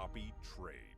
copy trade.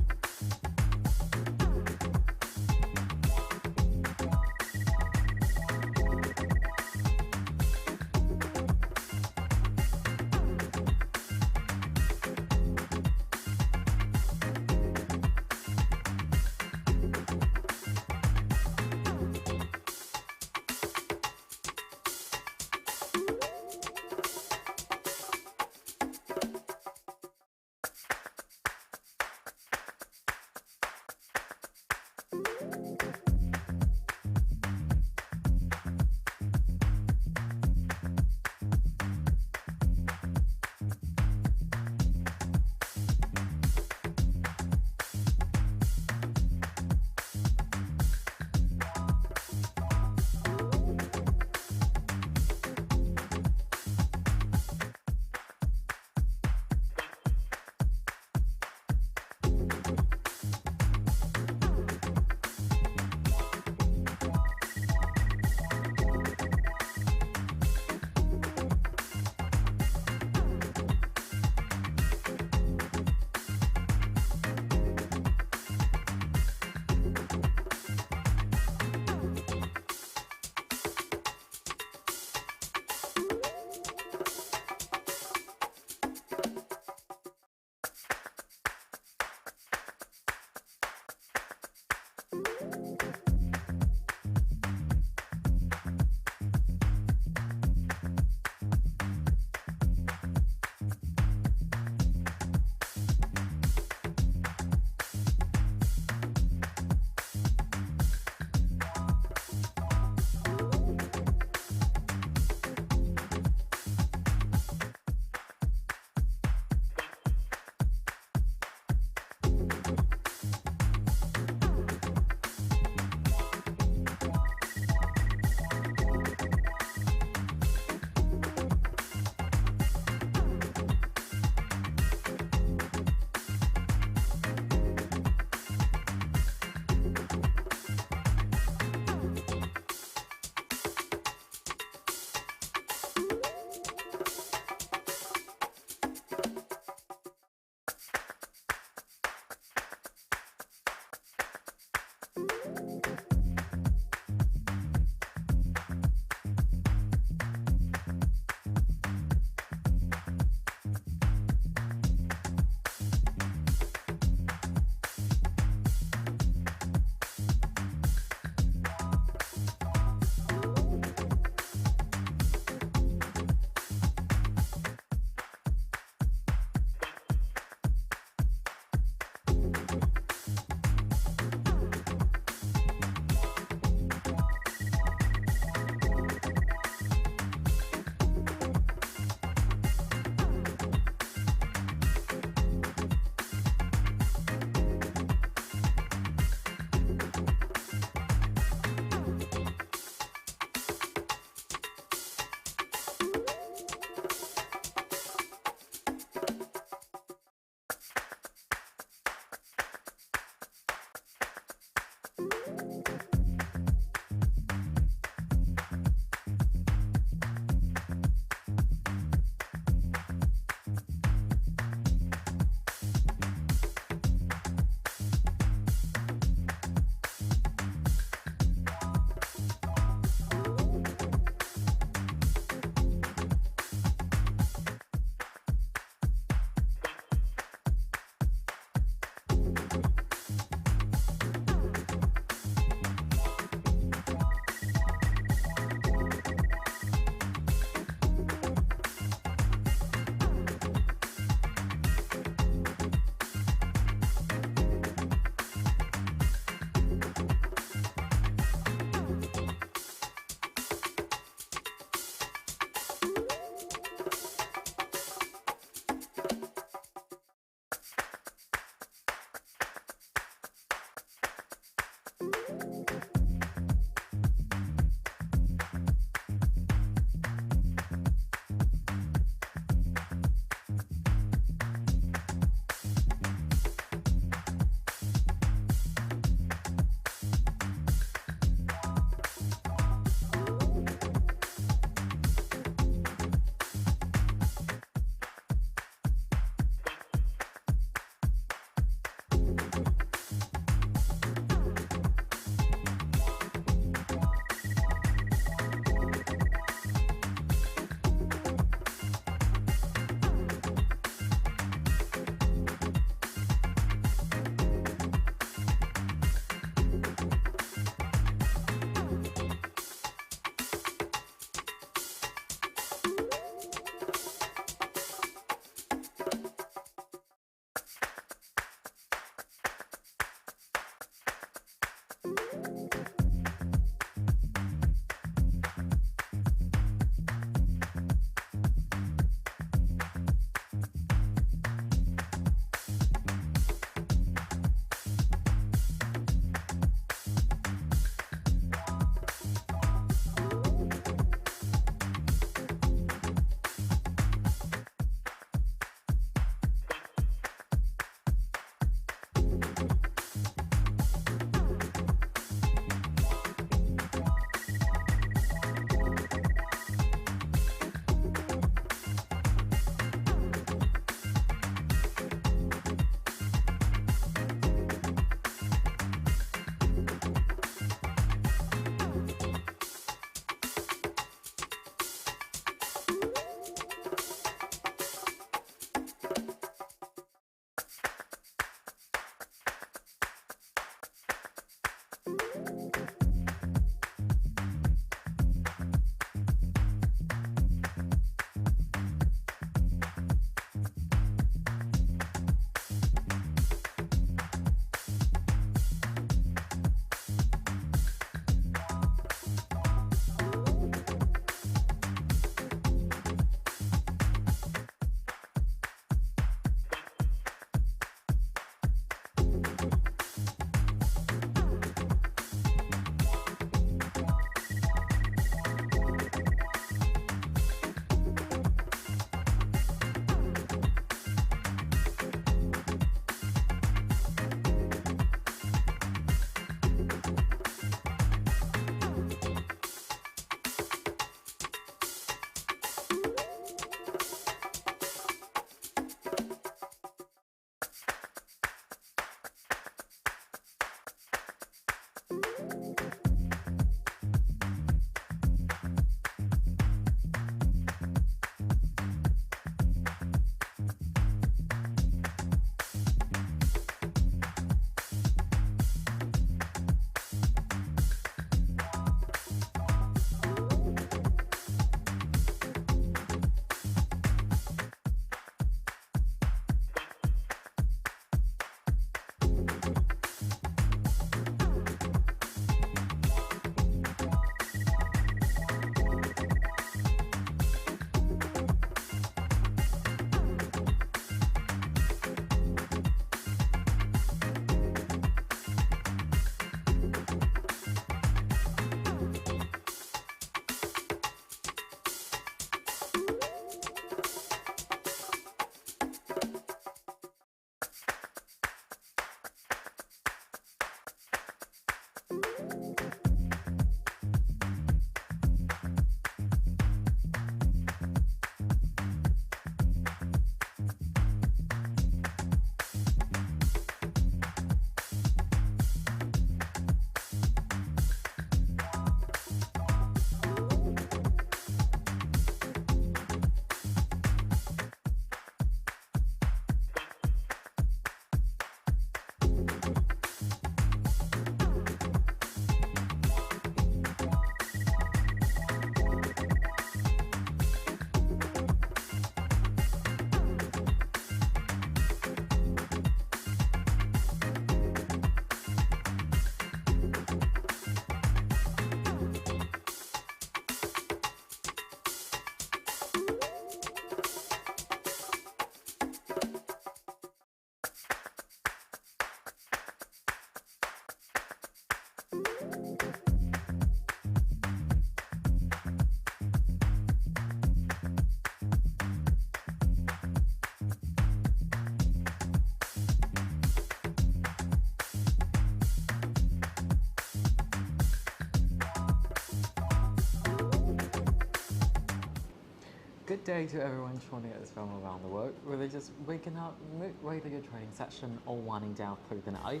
good day to everyone joining us from around the world, whether just waking up, midway through your training session, or winding down through the night.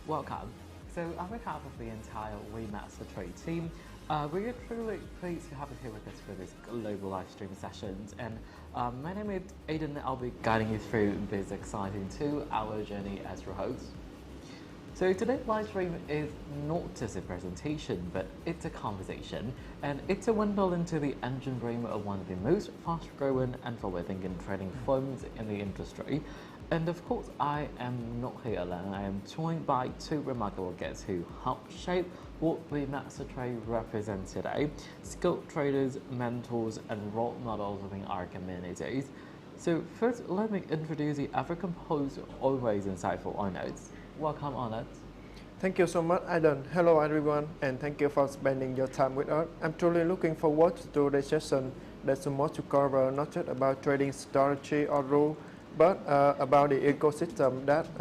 Welcome. So on behalf of the entire WeMasterTrade team, we are truly pleased to have you here with us for this global live stream sessions. And my name is Aidan. I'll be guiding you through this exciting 2-hour journey as your host. So today's live stream is not just a presentation, but it's a conversation, and it's a window into the engine room of one of the most fast-growing and forward-thinking trading firms in the industry. And of course, I am not here alone. I am joined by two remarkable guests who help shape what WeMasterTrade represents today: skilled traders, mentors, and role models within our communities. So first, let me introduce the ever-composed, always insightful Arnolds. Welcome, Arnold. Thank you so much, Aidan. Hello, everyone, and thank you for spending your time with us. I'm truly looking forward to today's session. There's so much to cover, not just about trading strategy or rule, but about the ecosystem that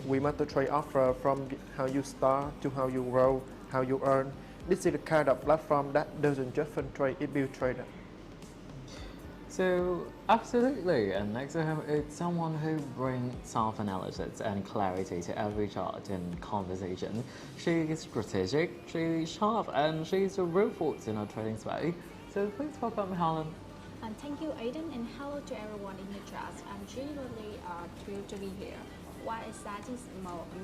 WeMasterTrade offer, from how you start to how you grow, how you earn. This is the kind of platform that doesn't just fund trade, it builds traders. So, absolutely, and next to him is someone who brings self-analysis and clarity to every chart and conversation. She is strategic, she's sharp, and she's a real force in our trading space. So please welcome Helen. And thank you, Aidan, and hello to everyone in the chat. I'm genuinely thrilled to be here. What excites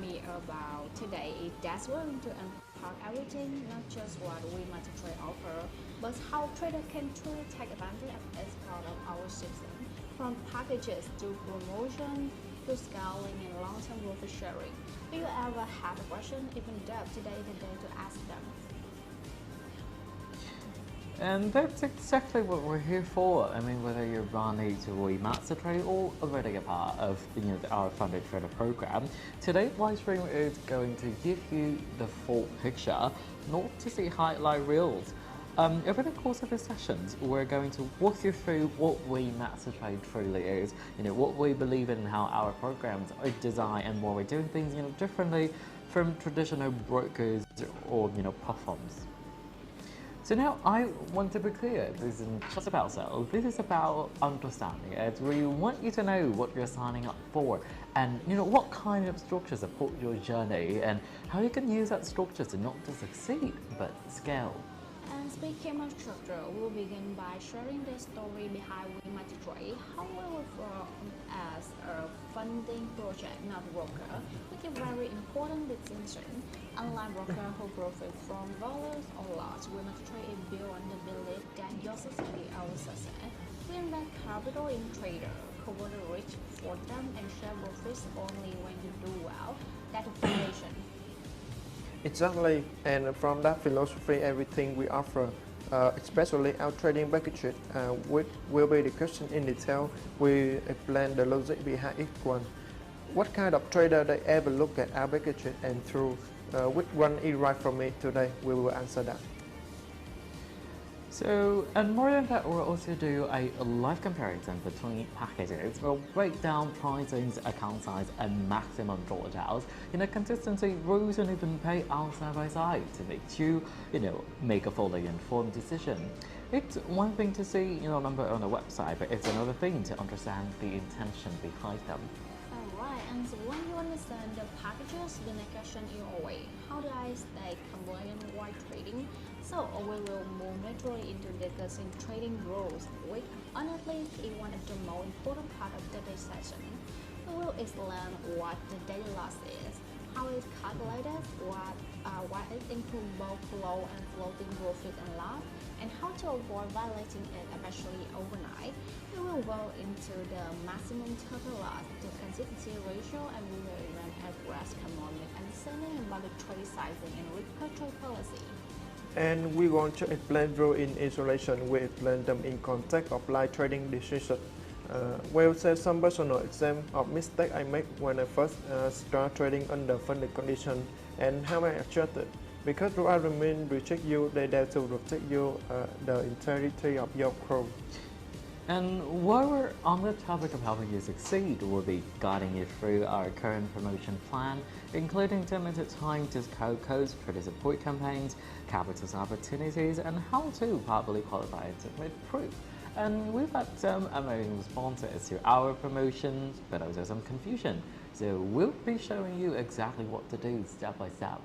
me about today is that we're going to unpack everything, not just what WeMasterTrade offer, but how traders can truly take advantage of as part of our system, from packages to promotion to scaling and long-term profit sharing. Do you ever have a question, even though today is the day to ask them? And that's exactly what we're here for. I mean, whether you're brand new to WeMasterTrade or already a part of our funded trader program, today's live stream is going to give you the full picture, not just the highlight reels. Over the course of the sessions, we're going to walk you through what WeMasterTrade truly is, what we believe in and how our programs are designed, and why we're doing things differently from traditional brokers or platforms. So now I want to be clear, this isn't just about sales, this is about understanding it. We want you to know what you're signing up for, and what kind of structure support your journey, and how you can use that structure to not just succeed, but scale. And speaking of structure, we'll begin by sharing the story behind WeMasterTrade, how we were formed as a funding project, not broker, with a very important distinction. Unlike broker who profit from dollars or loss, WeMasterTrade is built on the belief that your success is our success. We invest capital in traders, cover the risk for them, and share profits only when you do well. That's the foundation. Exactly, and from that philosophy, everything we offer, especially our trading packages, which will be discussed in detail. We explain the logic behind each one. What kind of trader they ever look at our packages, and through which one is right for me today, we will answer that. So, and more than that, we'll also do a live comparison between packages. We'll break down pricings, account size, and maximum drawdowns, consistency, rules, and even payouts side by side to make you, make a fully informed decision. It's one thing to see, a number on the website, but it's another thing to understand the intention behind them. Alright, and so when you understand the packages, the next question is always, how do I stay compliant while trading? So we will move naturally into discussing trading rules, which honestly is one of the most important part of today's session. We will explain what the daily loss is, how it's calculated, what it includes both flow and floating profit and loss, and how to avoid violating it, especially overnight. We will go into the maximum total loss, the consistency ratio, and we will even address common misunderstanding about the trade sizing and risk trade policy. And we want to explain rule in isolation. We explain them in context of live trading decisions. We'll say some personal example of mistake I made when I first start trading under funded condition, and how I adjusted. Because rule remain protect you, they dare to protect you, the integrity of your crew. And while we're on the topic of helping you succeed, we'll be guiding you through our current promotion plan, including limited time discount codes, trader support campaigns, capital opportunities, and how to properly qualify and submit proof. And we've had some amazing responses to our promotions, but also some confusion. So we'll be showing you exactly what to do step by step.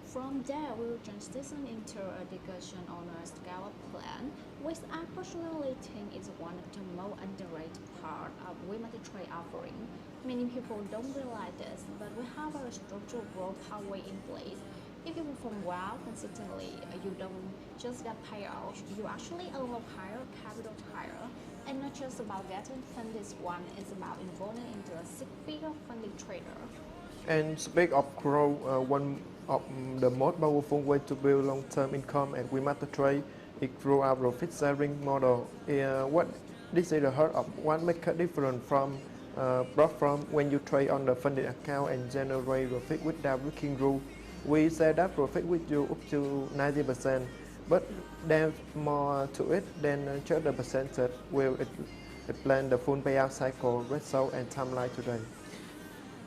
From there, we will transition into a discussion on a scale plan, which I personally think is one of the most underrated part of WeMasterTrade offering. Many people don't realize this, but we have a structural growth pathway in place. If you perform well consistently, you don't just get payout, you actually unlock higher capital higher. And not just about getting funded one, it's about evolving into a six-figure funding trader. And speak of growth, one of the most powerful way to build long-term income at WeMasterTrade is through our profit sharing model. What this is the heart of what makes it different from platform when you trade on the funded account and generate profit without breaking rule. We share that profit with you up to 90%, but there's more to it than just the percentage. We'll explain the full payout cycle, result, and timeline today.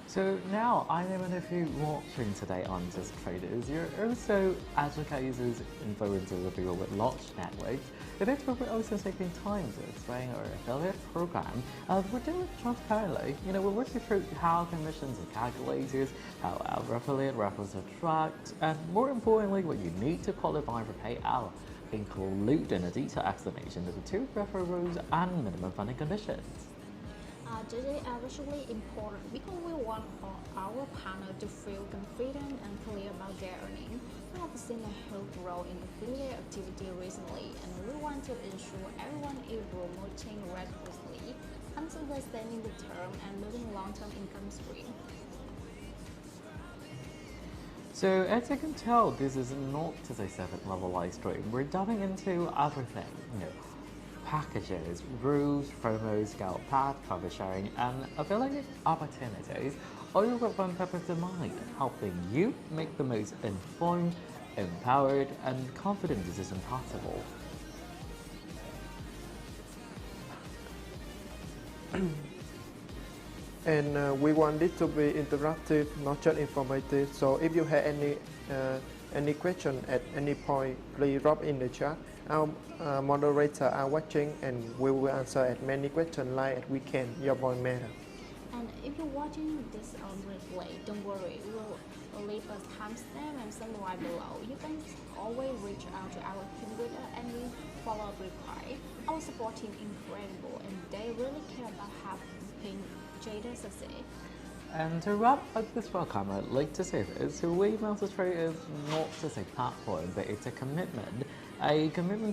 So now, I know many of you watching today aren't just traders, you're also educators, influencers, or people with large networks. And that's where we're also taking time to explain our affiliate program. We're doing it transparently. We're working through how commissions are calculated, how our affiliate referrals are tracked, and more importantly, what you need to qualify for payout, including a detailed explanation of the two referral rules and minimum funding conditions. This is especially important because we want our partner to feel confident and clear about their earnings. We have seen a huge growth in affiliate activity recently, and we want to ensure everyone is promoting regularly, understanding the term, and building long-term income stream. So as you can tell, this is not just a 7th-level live stream. We're diving into everything. Packages, rules, promos, scalp path, profit sharing, and affiliate opportunities, all with one purpose in mind, helping you make the most informed, empowered, and confident decision possible. And we want it to be interactive, not just informative. So if you have any question at any point, please drop in the chat. Our moderators are watching, and we will answer as many questions live as we can. Your voice matters. And if you're watching this on replay, don't worry, we'll leave a timestamp and summary below. You can always reach out to our team with any follow-up reply. Our support team is incredible, and they really care about helping traders succeed. And to wrap up this welcome, I'd like to say this: WeMasterTrade is not just a platform, but it's a commitment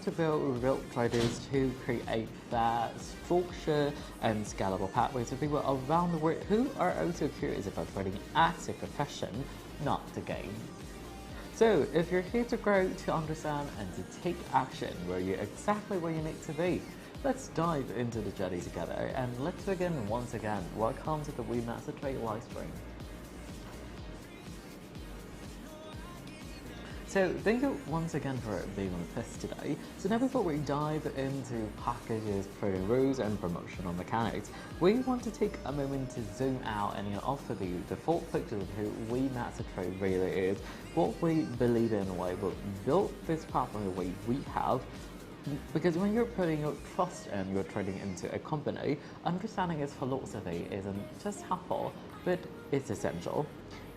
to build real traders to create fast, structured, and scalable pathways for people around the world who are also curious about trading as a profession, not the game. So, if you're here to grow, to understand, and to take action, you're exactly where you need to be. Let's dive into the journey together, and let's begin once again. Welcome to the WeMasterTrade live stream. So thank you once again for being with us today. So now before we dive into packages, trading rules, and promotional mechanics, we want to take a moment to zoom out and offer you the full picture of who WeMasterTrade really is, what we believe in, why we built this platform the way we have. Because when you're putting your trust and you're trading into a company, understanding its philosophy isn't just helpful, but it's essential.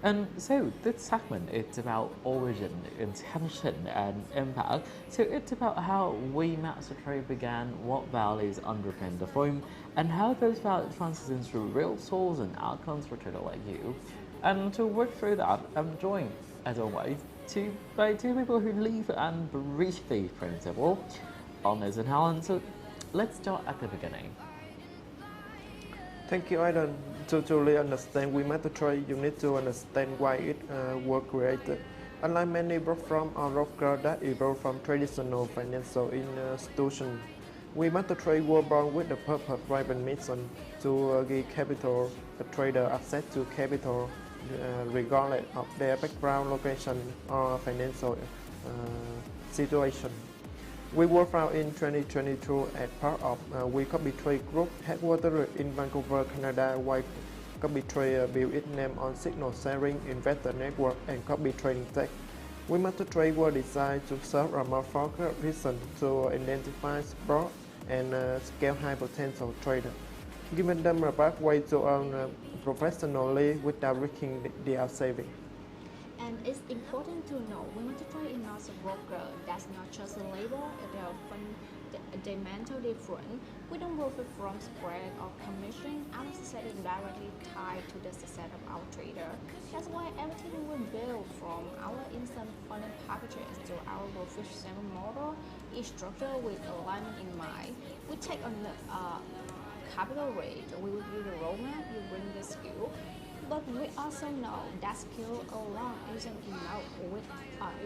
And so this segment, it's about origin, intention, and impact. So it's about how WeMasterTrade began, what values underpin the firm, and how those values transition through real souls and outcomes for traders like you. And to work through that, I'm joined, as always, by two people who live and breathe the principle, honest and Helen. So let's start at the beginning. Thank you, Aidan. To truly understand WeMasterTrade, you need to understand why it was created. Unlike many platforms or brokers that evolved from traditional financial institutions, WeMasterTrade was born with the purpose-driven mission to give capital trader access to capital regardless of their background, location, or financial situation. We were founded in 2022 as part of WeMasterTrade Group, headquartered in Vancouver, Canada, while WeMasterTrade built its name on signal sharing, investor network, and copy trading tech. WeMasterTrade was designed to serve a more focused reason to identify, support, and scale high potential traders, giving them a pathway to earn professionally without risking their savings. And it's important to know WeMasterTrade is not a broker. That's not just a label, it's a fundamental difference. We don't profit from spread or commission. Our success is directly tied to the success of our trader. That's why everything we build, from our instant funding packages to our professional model, is structured with alignment in mind. We take on the capital rate, we will give the roadmap, you bring the skill. But we also know that skill alone isn't enough.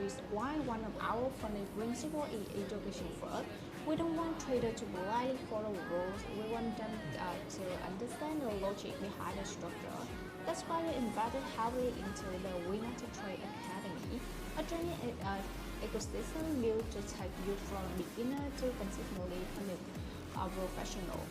Is why one of our funding principles is education first. We don't want traders to blindly follow rules. We want them to understand the logic behind the structure. That's why we invested heavily into the WeMasterTrade Academy, a training ecosystem built to take you from beginner to consistently professional.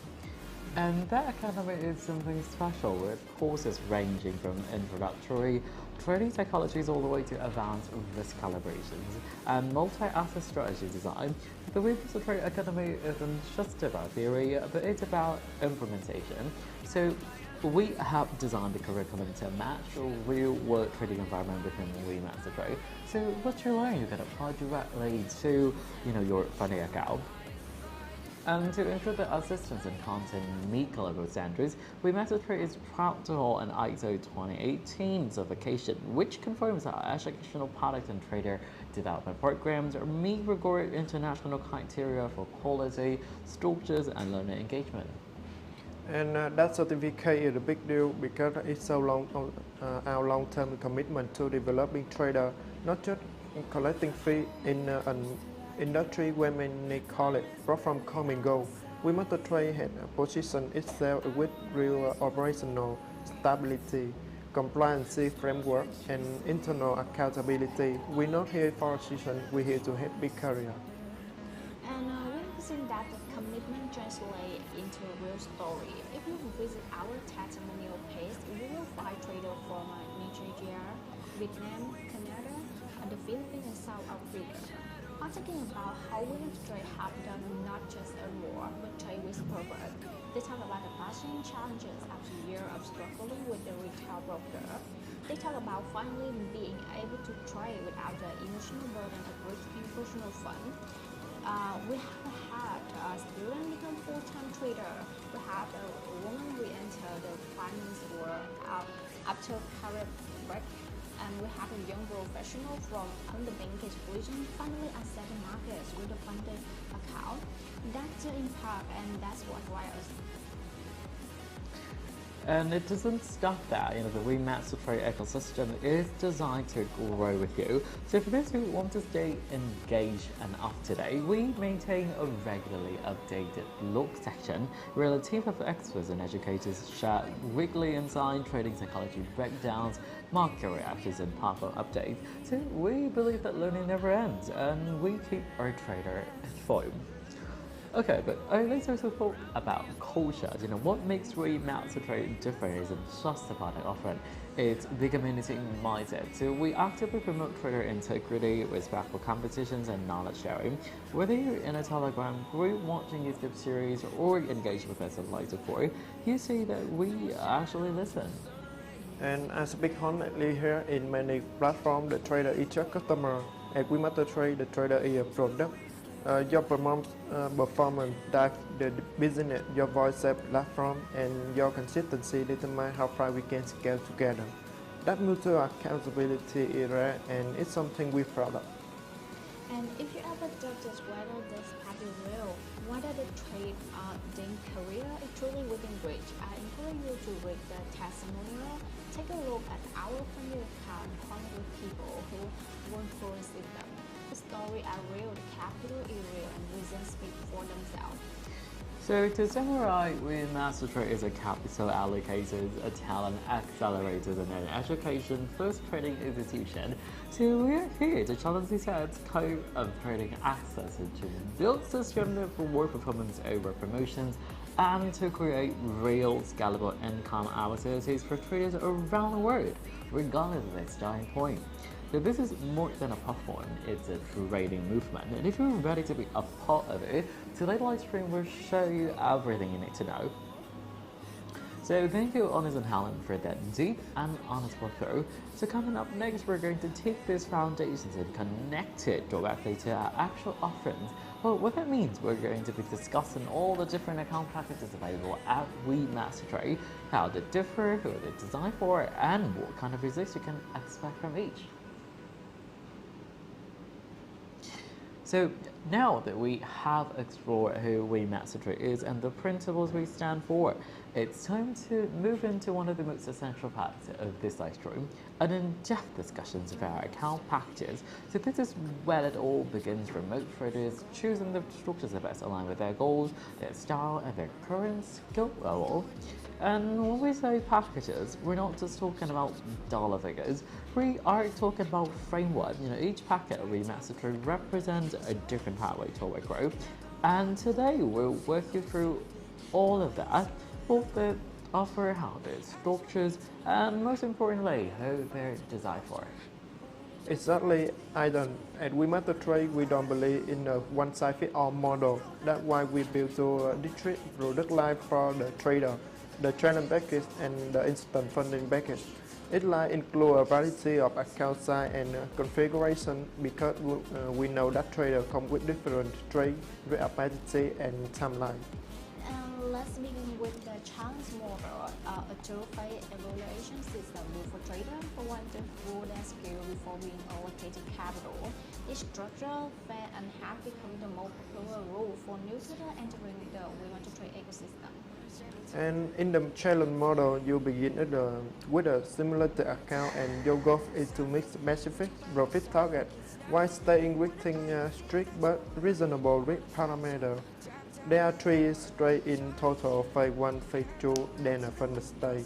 And that academy is something special, with courses ranging from introductory trading psychologies all the way to advanced risk calibrations and multi-asset strategy design. The WeMasterTrade Academy isn't just about theory, but it's about implementation. So we have designed the curriculum to match a real-world trading environment within WeMasterTrade. So what you learn, you can apply directly to your funding account. And to ensure that our systems and content meet global standards, WeMasterTrade is proud to hold an ISO 2018 certification, which confirms our educational product and trader development programs meet rigorous international criteria for quality, structures, and learner engagement. And that certificate is a big deal because it's so our long-term commitment to developing traders, not just collecting fee in an industry where many call it from come and go. WeMasterTrade has positioned itself with real operational stability, compliance framework, and internal accountability. We're not here for season, we're here to help big career. And we've seen that the commitment translates into a real story. If you visit our testimonial page, you will find traders from Nigeria, Vietnam, Canada, the Philippines, and South Africa. I'm thinking about how WeMasterTrade have done not just a war, but trade with purpose. They talk about the passion challenges after years of struggling with the retail broker. They talk about finally being able to trade without the emotional burden of risking personal funds. We have had a student become full-time trader. We had a woman re-enter the finance world after career break. And we have a young professional from underbanked region finally access the markets with a funded account. That's the impact, and that's what drives us. And it doesn't stop there. The WeMasterTrade ecosystem is designed to grow with you. So for those who want to stay engaged and up to date, we maintain a regularly updated blog section where a team of experts and educators share weekly insight, trading psychology breakdowns, market reactions, and pop-up updates. So we believe that learning never ends, and we keep our trader informed. Okay, but let's also talk about culture. What makes WeMasterTrade different isn't just the product offering, it's the community mindset. So we actively promote trader integrity, respectful competitions, and knowledge sharing. Whether you're in a Telegram group, watching YouTube series, or engage with us on live support, you see that we actually listen. And as a big honestly here in many platforms, the trader is your customer. At WeMasterTrade, the trader is a product. Your performance drives the business, your voice sets platform, and your consistency determine how far we can scale together. That mutual accountability is rare, and it's something we're proud of. And if you ever doubt whether this path is real, whether the trade career is truly within reach, I encourage you to read the testimonial. Take a look at our funding account, connect with people who want to receive them. The stories are real, the capital is real, and results speak for themselves. So to summarize, WeMasterTrade is a capital allocated, a talent accelerator, and an education-first trading institution. So we're here to challenge the status quo of trading access and to build systems that reward performance over promotions and to create real scalable income opportunities for traders around the world, regardless of their starting point. So this is more than a platform, it's a trading movement. And if you're ready to be a part of it, today's live stream will show you everything you need to know. So thank you, Honest and Helen, for that deep and honest walkthrough. So coming up next, we're going to take these foundations and connect it directly to our actual offerings. Well, what that means, we're going to be discussing all the different account packages available at WeMasterTrade, how they differ, who they're designed for, and what kind of results you can expect from each. So now that we have explored who WeMasterTrade is and the principles we stand for, it's time to move into one of the most essential parts of this live stream, an in-depth discussions of our account packages. So this is where it all begins: remote traders choosing the structures that best align with their goals, their style, and their current skill level. And when we say packages, we're not just talking about dollar figures. We are talking about framework. Each packet of WeMasterTrade represents a different pathway toward growth. And today we'll work you through all of that, both the offer, how they're structures, and most importantly, how they're designed for. Exactly, Aidan. At WeMasterTrade, we don't believe in a one-size-fits-all model. That's why we built a discrete product line for the trader, the challenge package, and the instant funding package. It line include a variety of account size and configuration because we know that traders come with different trade reactivity and timeline. Let's begin with the challenge model, a two-phase evaluation system for traders who want to grow their skill before being allocated capital. This structure, fair and have become the most popular rule for new traders entering the WeMasterTrade ecosystem. And in the challenge model, you begin with a simulated account and your goal is to meet specific profit target while staying within strict but reasonable risk parameters. There are 3 stages in total: phase 1, phase 2, then a funding stage.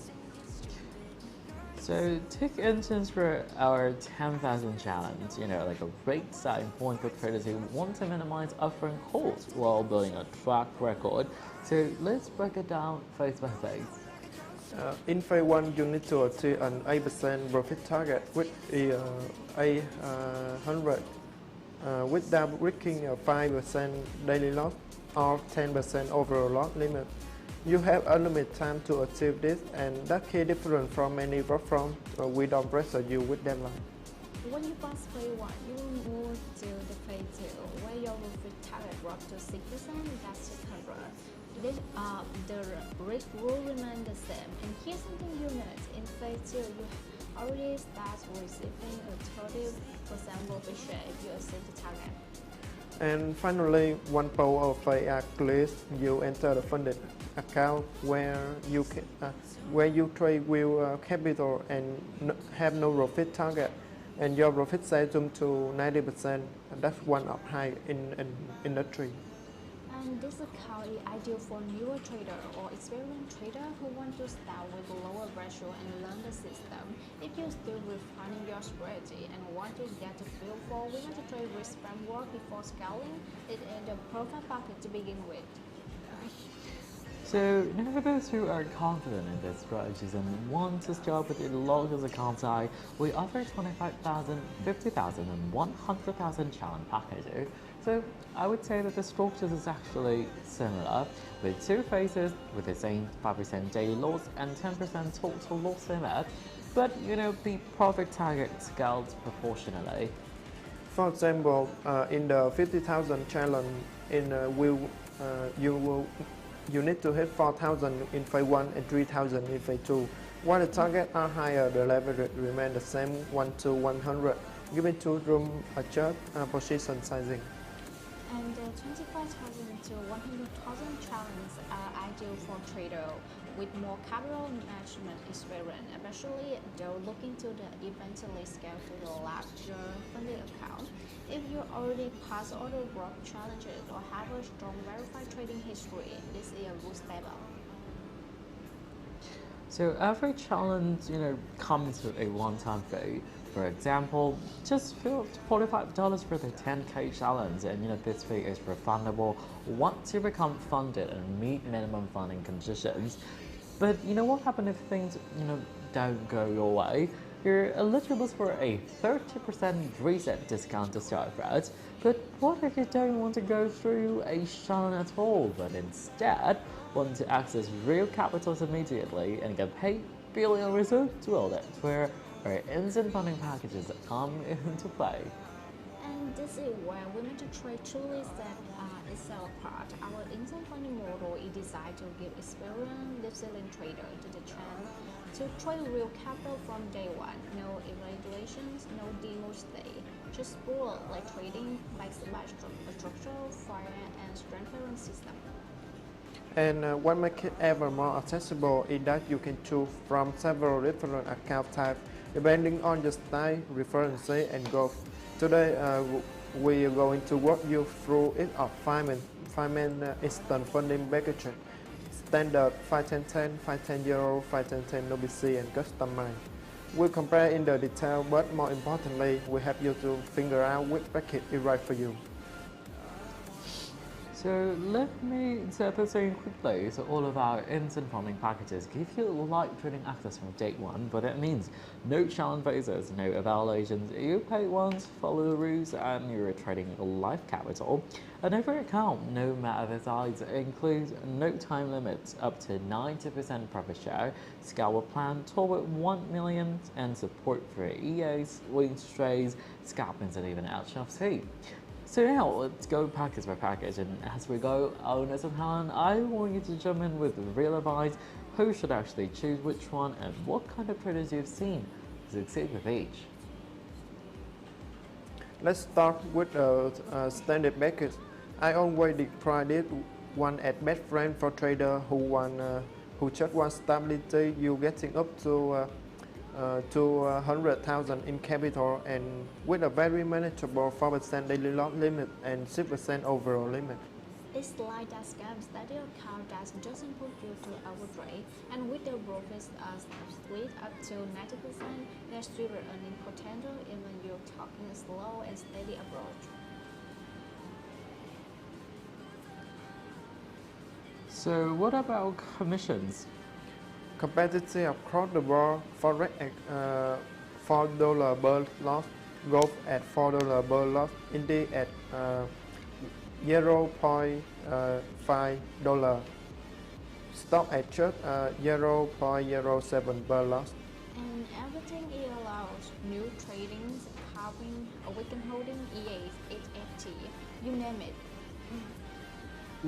So take instance for our 10,000 challenge, like a great starting point for traders who want to minimize upfront costs while building a track record. So let's break it down phase by phase. In phase 1, you need to achieve an 8% profit target with 800 without reaching a 5% daily loss or 10% overall loss limit. You have unlimited time to achieve this, and that's key different from many platforms. We don't pressure you with deadline. When you pass phase 1, you will move to the phase 2, where your profit target drops to 6%, that's 600. Then the risk will remain the same. And here's something you note: in phase 2, you already start receiving a 30% profit share if you exceed the target. And finally, one pole of phase are cleared, you enter the funded account where you trade with capital and have no profit target, and your profit size jump to 90%. That's one of high in industry. And this account is ideal for newer traders or experienced traders who want to start with a lower ratio and learn the system. If you're still refining your strategy and want to get a feel for WeMasterTrade risk framework before scaling, it is the perfect package to begin with. So now for those who are confident in their strategies and want to start with the largest account size, we offer 25,000, 50,000 and 100,000 challenge packages. So I would say that the structure is actually similar, with 2 phases with the same 5% daily loss and 10% total loss limit, but the profit target scales proportionally. For example, in the 50,000 challenge, you need to hit 4,000 in phase 1 and 3,000 in phase 2. While the targets are higher, the leverage remains the same, 1 to 100, giving to room adjust position sizing. And the 25,000 to 100,000 challenges are ideal for traders with more capital management experience, especially those looking to eventually scale to the larger funding account. If you already pass all the growth challenges or have a strong verified trading history, this is a good step up. So every challenge, comes with a one-time fee. For example, just $45 for the 10K challenge, and this fee is refundable once you become funded and meet minimum funding conditions. But what happens if things don't go your way? you're eligible for a 30% reset discount to start with. But what if you don't want to go through a shine at all, but instead want to access real capitals immediately and get paid purely on results? Well, that's where our instant funding packages come into play. And this is where WeMasterTrade truly set itself apart. Our instant funding model is designed to give experienced resilient traders the chance to trade real capital from day one. No evaluations, no demo stay, just full like trading backed by structural, fair, and transparent system. And what makes it ever more accessible is that you can choose from several different account types depending on your style, reference, and goals. Today, we are going to walk you through each of five main instant funding packages: standard 51010, 510 euro, 51010 novice, and customized. We'll compare in the detail, but more importantly, we help you to figure out which package is right for you. So let me set the scene quickly. So all of our instant funding packages give you live trading access from day one, but it means no challenge phases, no evaluations. You pay once, follow the rules, and you're trading live capital. And every account, no matter the size, includes no time limits, up to 90% profit share, scalper plan toward 1 million, and support for EAs, wings trades, scalpings, and even HFT. So now let's go package by package, and as we go, owners and Helen, I want you to jump in with real advice. Who should actually choose which one, and what kind of traders you've seen succeed with each? Let's start with a standard package. I always try this one at best friend for trader who just want stability. You getting up to 100,000 in capital and with a very manageable 4% daily loss limit and 6% overall limit. It's like that scams that your account doesn't put you to overtrade, and with the profits split up to 90%, there's still earning potential even you're talking a slow and steady approach. So what about commissions? Competitive across the board, forex $4 per loss, gold at $4 per loss, Indy at $0.5, stock at just $0.07 per loss. And everything it allows: new trading, scalping, weekend holding, EAs, HFT, you name it.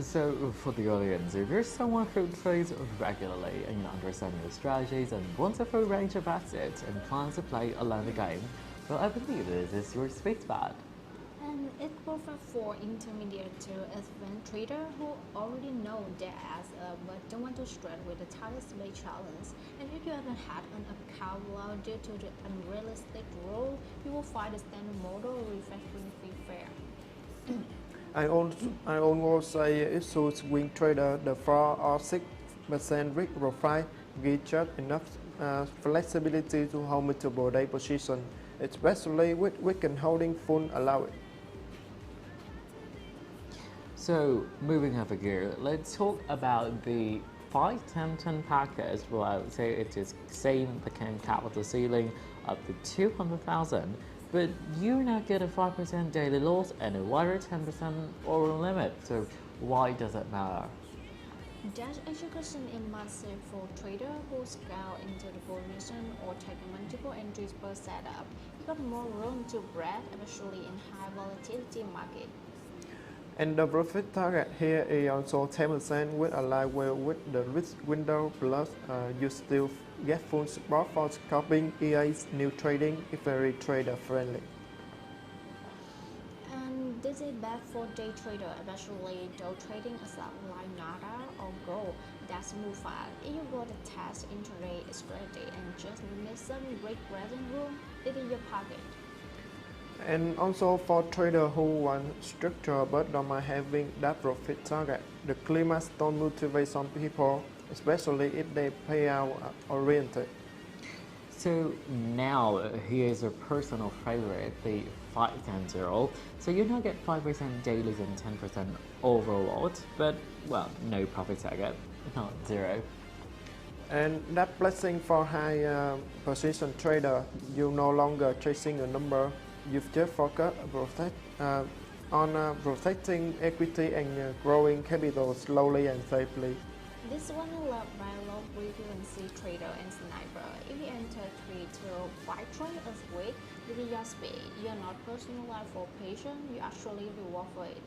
So for the audience, if you're someone who trades regularly and you understand your strategies and wants a full range of assets and plans to play along the game, well, I believe this is your sweet spot. And it's perfect for intermediate to advanced traders who already know their asset but don't want to stress with the target-based challenge. And if you haven't had an account low due to the unrealistic rule, you will find the standard model refreshingly fair. I almost say it suits swing trader. The 4 or 6% risk profile gives just enough flexibility to hold multiple day position, especially with weekend holding full allow it. So moving over here, let's talk about the 5-10-10 package. Well, I would say it is same became capital ceiling up to 200,000. But you now get a 5% daily loss and a wider 10% oral limit. So why does it matter? That education is massive for traders who scale into the position or take multiple entries per setup. You got more room to breathe, especially in high volatility market. And the profit target here is also 10%, which align well with the risk window. Plus, you still get full support for scalping, EAs, new trading is very trader friendly. And this is bad for day trader, especially though trading asset like NADA or gold that's move fast. If you got a test intraday strategy and just miss some great present room, it is your pocket. And also for traders who want structure but don't mind having that profit target, the clear milestone motivates some people, especially if they payout oriented. So now here's a personal favorite, the 5-10-0. So you now get 5% dailies and 10% overall, but well, no profit target, not zero. And that blessing for high position trader, you no longer chasing a number, you've just focused on protecting equity and growing capital slowly and safely. This one is loved by low frequency trader and sniper. If you enter 3 to 5 trade a week with your speed, you're not personalized for patient, you actually reward for it.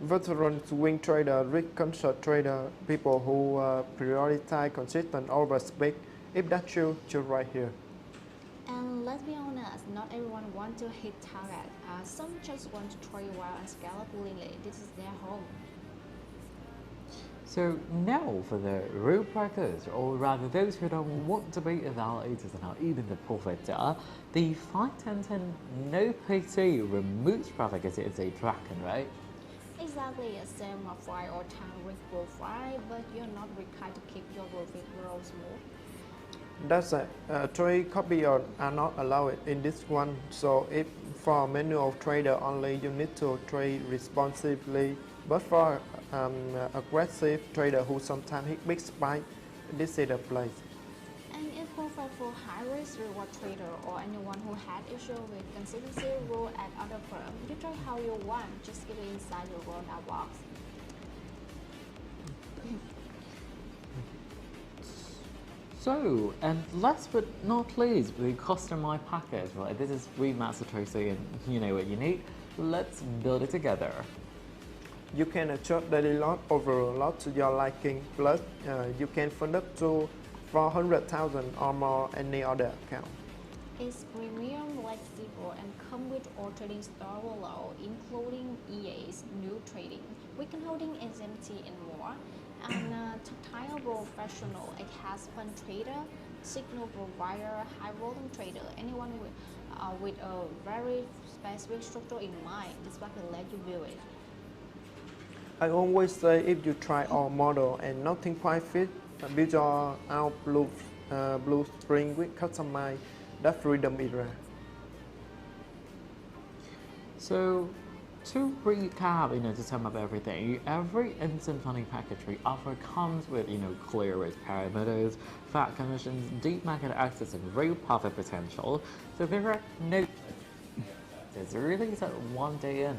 Veteran swing trader, risk conscious trader, people who prioritize consistent over speed. If that's you, choose right here. And let's be honest, not everyone wants to hit target. Some just want to trade well and scale up willingly. This is their home. So now for the real practice, or rather those who don't want to be evaluators and are even the profiter, the 5-10-10 no PT removes profitability tracking, right? Exactly, same file or time risk profile, but you're not required to keep your profit grow smooth. That's it. Trade copy are not allowed in this one. So if for manual trader only, you need to trade responsibly. But for aggressive trader who sometimes hit big spike, this is the place. And it's perfect for high-risk reward trader or anyone who had issue with consistency rule at other firm. You try how you want, just get it inside your rolled-out box. So, and last but not least, the customized package, right? This is WeMasterTrade and you know what you need. Let's build it together. You can adjust daily lot over lot to your liking. Plus, you can fund up to 400,000 or more any other account. It's premium, flexible, and come with all trading store rollout, including EAs, new trading, weekend holding, SMT, and more. And tactile professional, it has fund trader, signal provider, high volume trader, anyone with a very specific structure in mind. This one will let you build it. I always say if you try our model and nothing quite fit, build your out blueprint with customize. That freedom is rare. So, to recap, to sum up everything, every instant funding package we offer comes with, clear risk parameters, fat commissions, deep market access, and real profit potential. So there are no it's really set one day in.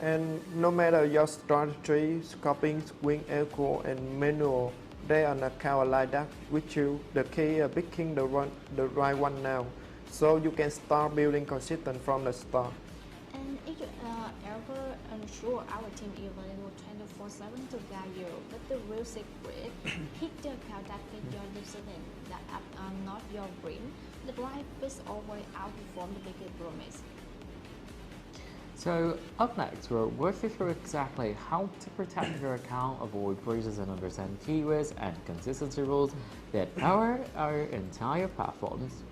And no matter your strategy, scalping, swing, echo, and manual, they are an account like that with you. The key is picking the right one now, so you can start building consistent from the start. And if you ever unsure, our team is available 24/7 to guide you. But the real secret, pick the account that fits your discipline, that are not your dream. The right fits always outperform the biggest promise. So up next, we'll work you through exactly how to protect your account, avoid breaches, and understand keywords and consistency rules that power our entire platforms.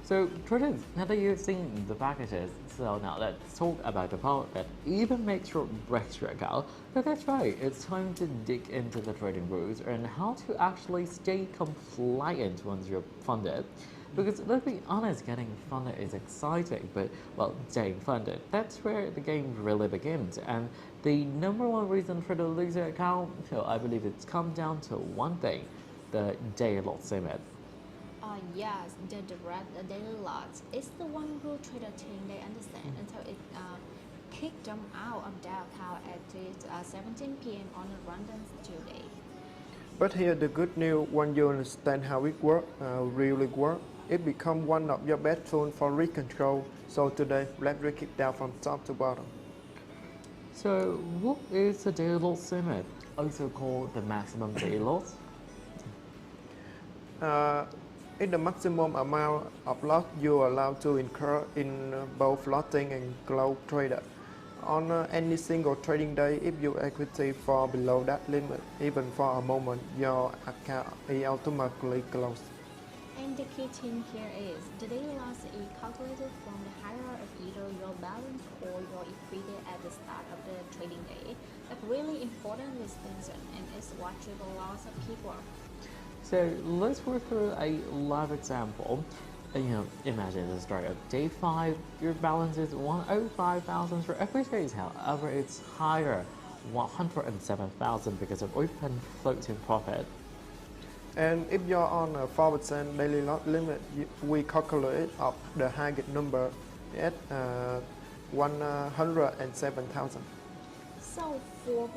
So traders, now that you've seen the packages, so now let's talk about the part that even makes or breaks your account. But that's right, it's time to dig into the trading rules and how to actually stay compliant once you're funded. Because let's be honest, getting funded is exciting, but well, staying funded, that's where the game really begins. And the #1 reason for the loser account, I believe it's come down to one thing, the daily loss limit. Yes, the daily lots. It's the one who trader team they understand until it kicked them out of their account at 17 p.m. on a random Tuesday. But here the good news, when you understand how it really works, it becomes one of your best tools for risk control. So today, let's break it down from top to bottom. So what is the daily loss limit, also called the maximum daily loss? It's the maximum amount of loss you are allowed to incur in both floating and close trader. On any single trading day, if your equity fall below that limit, even for a moment, your account is automatically closed. And the key thing here is the daily loss is calculated from the higher of either your balance or your equity at the start of the trading day. A really important distinction, and it's what triple loss of keyword. So let's work through a live example. Imagine the start of day 5, your balance is 105,000 for every trade. However, it's higher 107,000 because of open floating profit. And if you're on a 4% daily lot limit, we calculate up the target number at 107,000. So 4%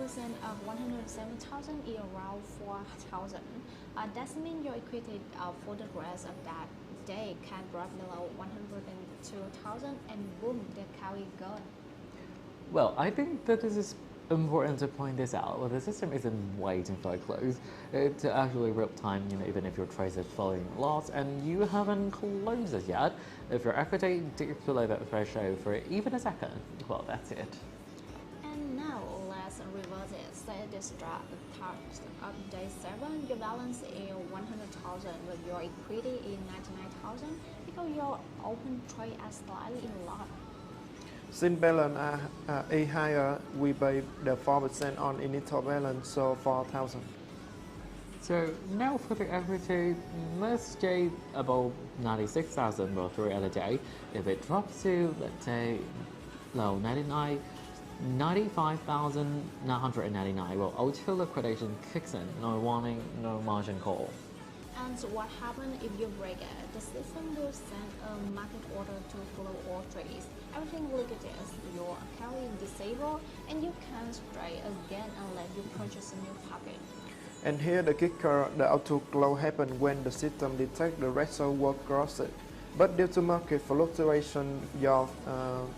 of 107,000 is around 4,000. That means your equity for the rest of that day can drop below 102,000 and boom, the account is gone. Well, I think that this is important to point this out. Well, the system isn't waiting for a close. It's actually real time, even if your trade is falling loss and you haven't closed it yet. If your equity dips below that threshold for even a second, well, that's it. And now let's reverse it. Say the start of day 7, your balance is 100,000 but your equity is 99,000 because your open trade is slightly in loss. Since balance is higher, we pay the 4% on initial balance, so 4,000. So now for the equity, let's stay above 96,000 for 3 other day. If it drops to, let's say, low 95,999, well, auto liquidation kicks in, no warning, no margin call. And so what happens if you break it? The system will send a market order to follow all trades. Everything liquidates, your account is disabled, and you can't trade again unless you purchase a new packet. And here the kicker, the auto close happens when the system detects the result was crossed. But due to market fluctuation, your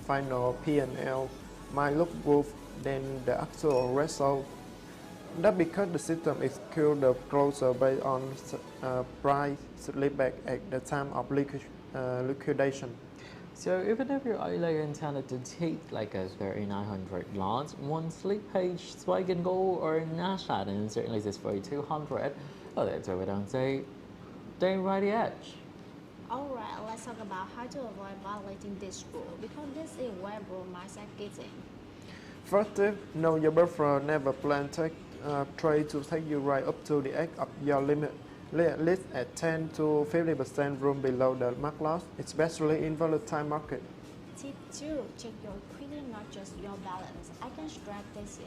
final P&L might look worse than the actual result. That's because the system executes the closure based on price slippback at the time of liquidation. So even if your outlay intended to take like a 3,900 lots, one sleep page spike in gold or Nasdaq and certainly this 4,200, well, that's where we don't say, don't ride the edge. Alright, let's talk about how to avoid violating this rule because this is where bull mindset gets in. First tip, know your buffer, never plan trade to take you right up to the edge of your limit. At least at 10 to 50% room below the mark loss, especially in volatile market. Tip 2. Check your equity, not just your balance. I can stress this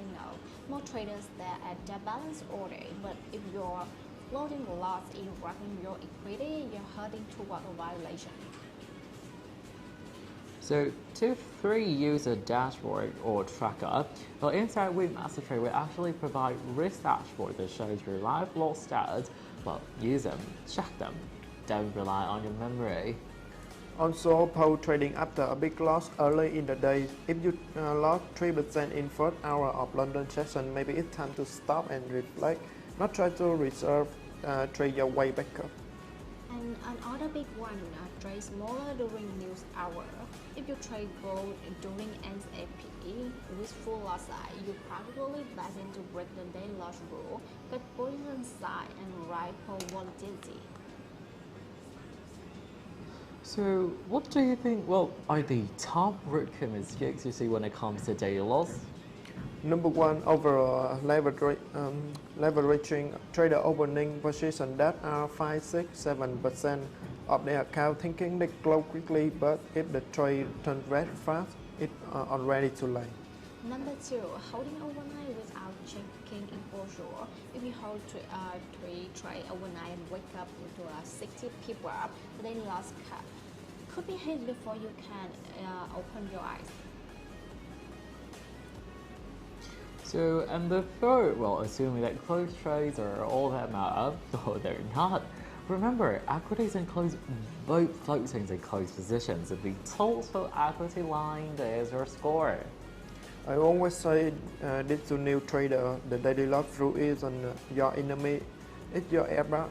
more traders that at their balance order, but if your floating loss is wrecking your equity, you're heading toward a violation. So tip 3, use a dashboard or tracker. Well, inside WeMasterTrade, we actually provide risk dashboard that shows your live loss stats. Well, use them, check them, don't rely on your memory. Also, pause trading after a big loss early in the day. If you lost 3% in first hour of London session, maybe it's time to stop and reflect, not try to reserve, trade your way back up. And another big one, trade smaller during news hour. If you trade gold during SAP with full loss size, you practically begin to break the day loss rule, cut position size, and ride for volatility. So what do you think, are the top rookie mistakes you see when it comes to daily loss? Number 1, over leveraging trader opening position that are 5, 6, 7% of their account, thinking they close quickly, but if the trade turns red fast, it's already too late. Number 2, holding overnight without checking exposure. If you hold 3 trade overnight and wake up into a 60 pip up, the daily loss could be hit before you can open your eyes. So, and the third, assuming that closed trades are all that matter, though they're not. Remember, equities includes both floatings and closed positions, and the total equity line is your score. I always say this to new trader, the daily loss rule isn't your enemy, it's your error,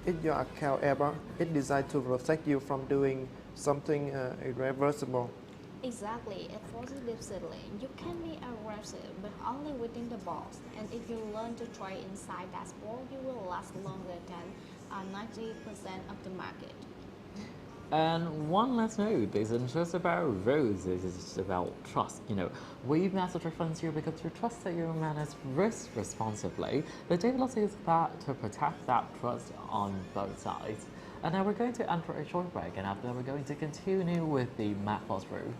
it's your account error. It's designed to protect you from doing something irreversible. Exactly, it forces discipline. You can be aggressive, but only within the box. And if you learn to trade inside that sport, you will last longer than 90% of the market. And one last note, this isn't just about rules, this is just about trust. WeMasterTrade funds you because you trust that you manage risk responsibly. The daily loss is that to protect that trust on both sides. And now we're going to enter a short break, and after that we're going to continue with the macros rule.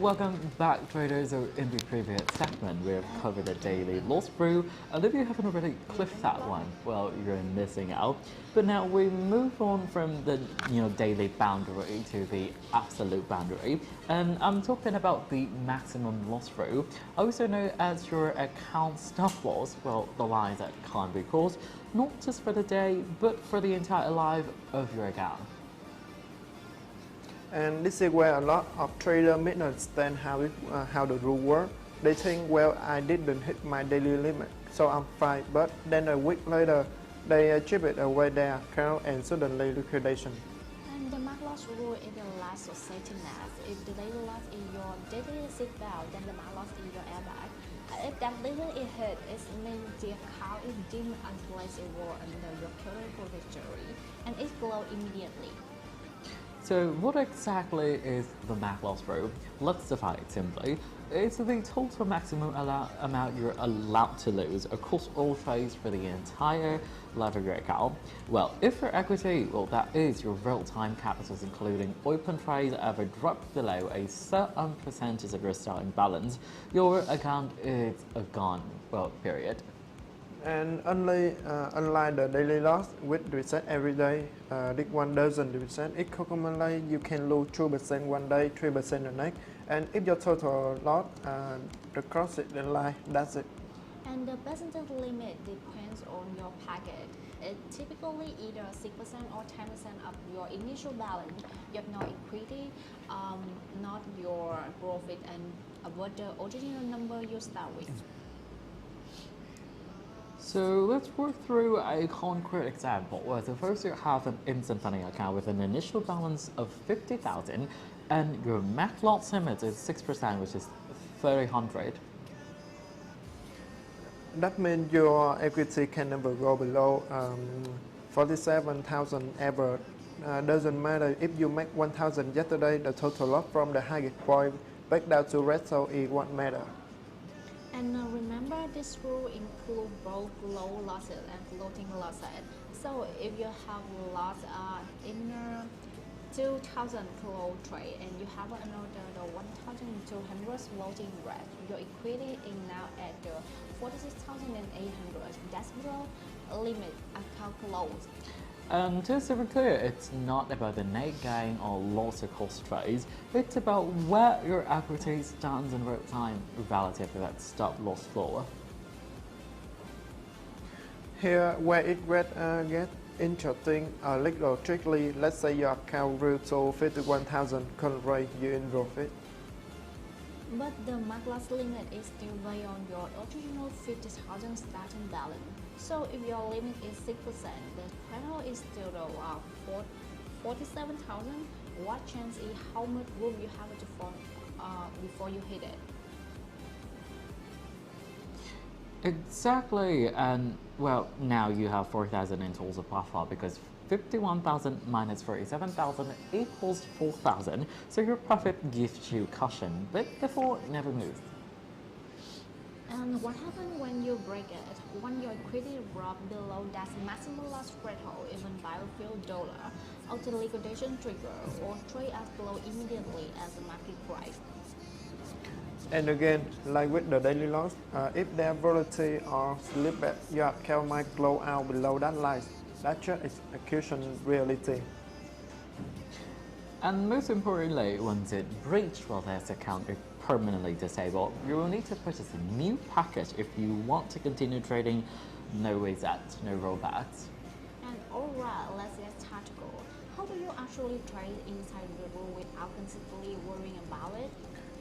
welcome back, traders. So in the previous segment, we have covered the daily loss brew, and if you haven't already clicked that one, well, you're missing out. But now we move on from the daily boundary to the absolute boundary, and I'm talking about the maximum loss brew, also known as your account stop loss. Well, the lines that can't be crossed, not just for the day, but for the entire life of your account. And this is where a lot of traders misunderstand how the rule works. They think, well, I didn't hit my daily limit, so I'm fine. But then a week later, they chip it away their account and suddenly liquidation. And the mark loss rule is the last of safety net. If the daily loss is your daily seatbelt, then the mark loss is your airbag. If that limit is hit, it means the account is deemed unplaceable under your current trajectory, and it closes immediately. So what exactly is the max loss rule? Let's define it simply. It's the total maximum amount you're allowed to lose across all trades for the entire life of your account. Well, if your equity, well, that is your real-time capitals including open trades, ever drop below a certain percentage of your starting balance, your account is a gone, well, period. And unlike the daily loss, which reset every day, this one doesn't reset. It accumulates. You can lose 2% one day, 3% the next. And if your total loss crosses the line, that's it. And the percentage limit depends on your packet. It's typically either 6% or 10% of your initial balance. You have no equity, not your profit, and about the original number you start with. So let's work through a concrete example. Well, so first you have an instant funding account with an initial balance of 50,000 and your max loss limit is 6%, which is 300. That means your equity can never go below 47,000 ever. Doesn't matter if you make 1,000 yesterday, the total loss from the highest point back down to red, so it won't matter. And remember, this rule includes both low losses and floating losses. So if you have lost in 2,000 close trade and you have another 1,200 floating rate, your equity is now at 46,800. That's the limit account close. And just to be clear, it's not about the net gain or loss across trades, it's about where your equity stands in real time relative to that stop loss floor. Here, where it gets interesting, little trickery, let's say your account grew to 51,000 current rate, you in profit. But the mark loss limit is still beyond your original 50,000 starting balance. So if your limit is 6%, the threshold is still 47,000. What chance is how much room you have to fall before you hit it? Exactly, and well, now you have 4,000 in total buffer because 51,000 minus 47,000 equals 4,000, so your profit gives you cushion, but the fall never moves. And what happens when you break it? When your equity drops below that maximum loss threshold, even by a few dollars, auto liquidation trigger or trade as below immediately as the market price. And again, like with the daily loss, if their volatility or slip back, your account might close out below that line. That's just execution reality. And most importantly, once it breaches, well, this account is permanently disabled. You will need to purchase a new package if you want to continue trading. No resets, no rollbacks. And alright, let's get tactical. How do you actually trade inside the rule without constantly worrying about it?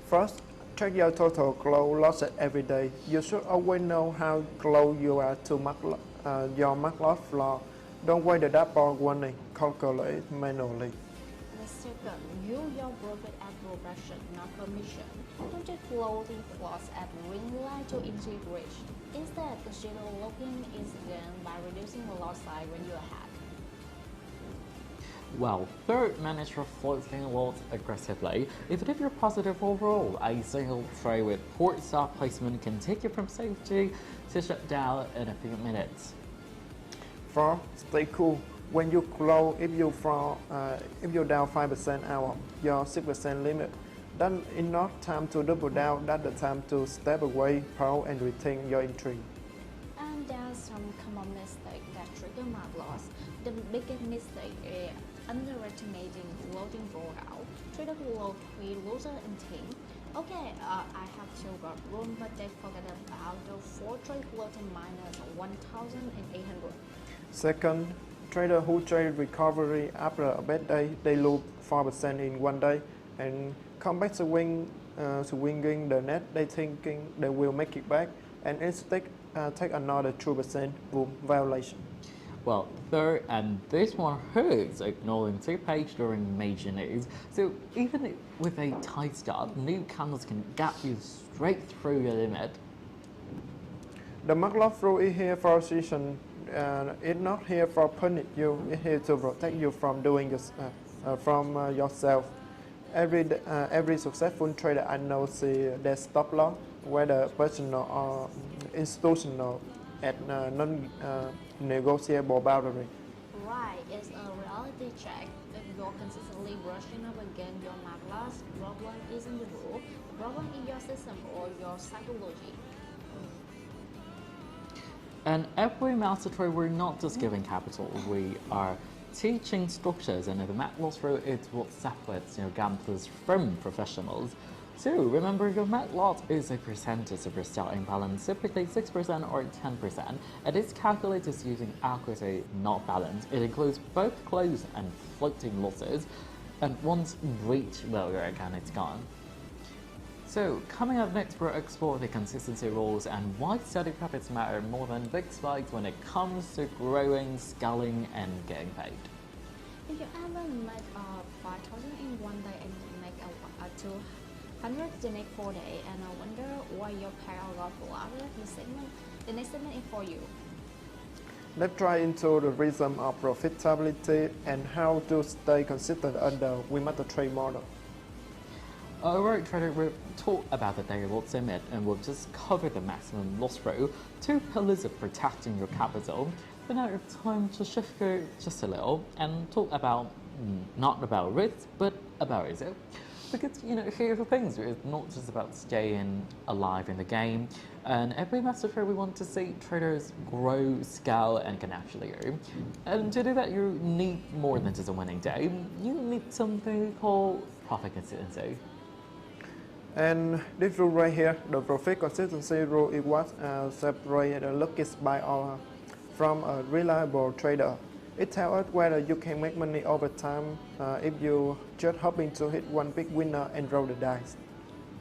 First, check your total close losses every day. You should always know how close you are to your mark loss floor. Don't wait the dashboard warning, calculate manually. The second, use your profit as progression, not permission. Don't just floating loss at ring line to into reach. Instead, consider locking in again by reducing the loss size when you're ahead. Well, third, manage your floating loss aggressively. Even if you're positive overall, a single trade with poor stop placement can take you from safety to shut down in a few minutes. 4. Stay cool. When you close, if you're down 5% out of your 6% limit, Then enough time to double down, that's the time to step away, pause and retain your entry. And there are some common mistakes that trigger mark loss. The biggest mistake is underestimating floating rollout. Trader who will trade loser intent. Okay, I have two got room, but they forget about the 4 trade floating minus 1,800. Second, trader who trade recovery after a bad day, they lose 4% in one day and come back swinging the net, they thinking they will make it back and instead take another 2% boom violation. Well, third, and this one hurts, ignoring 2 page during major news. So even with a tight stop, new candles can gap you straight through your limit. The mark loss rule is here for session. It's not here for punish you. It's here to protect you from doing yourself. Every successful trader I know see their stop loss, whether personal or institutional, at non-negotiable boundary. Right, it's a reality check. If you're consistently brushing up against your mark loss, problem isn't the rule. The problem is your system or your psychology. And at WeMasterTrade, we're not just giving capital, we are teaching structures, and the mark loss rule is what separates gamblers from professionals. So remember, your mark loss is a percentage of your starting balance, typically 6% or 10%. It is calculated using equity, not balance. It includes both close and floating losses, and once reached, well, again, it's gone. So coming up next, we'll explore the consistency rules and why steady profits matter more than big spikes when it comes to growing, scaling, and getting paid. If you ever make 5,000 in one day and you make a 200 the next 4 days and I wonder why your payout got larger, the next segment is for you. Let's try into the rhythm of profitability and how to stay consistent under WeMasterTrade model. Alright, trader, we'll talk about the daily loss limit and we'll just cover the maximum loss rule, 2 pillars of protecting your capital. But now it's time to shift gear just a little and talk about, not about risk, but about result. Because, here's the things, it's not just about staying alive in the game. And at WeMasterTrade, we want to see traders grow, scale, and can actually earn. And to do that, you need more than just a winning day. You need something called profit consistency. And this rule right here, the profit consistency rule, is what separates the luckiest buyer from a reliable trader. It tells us whether you can make money over time if you just hoping to hit one big winner and roll the dice.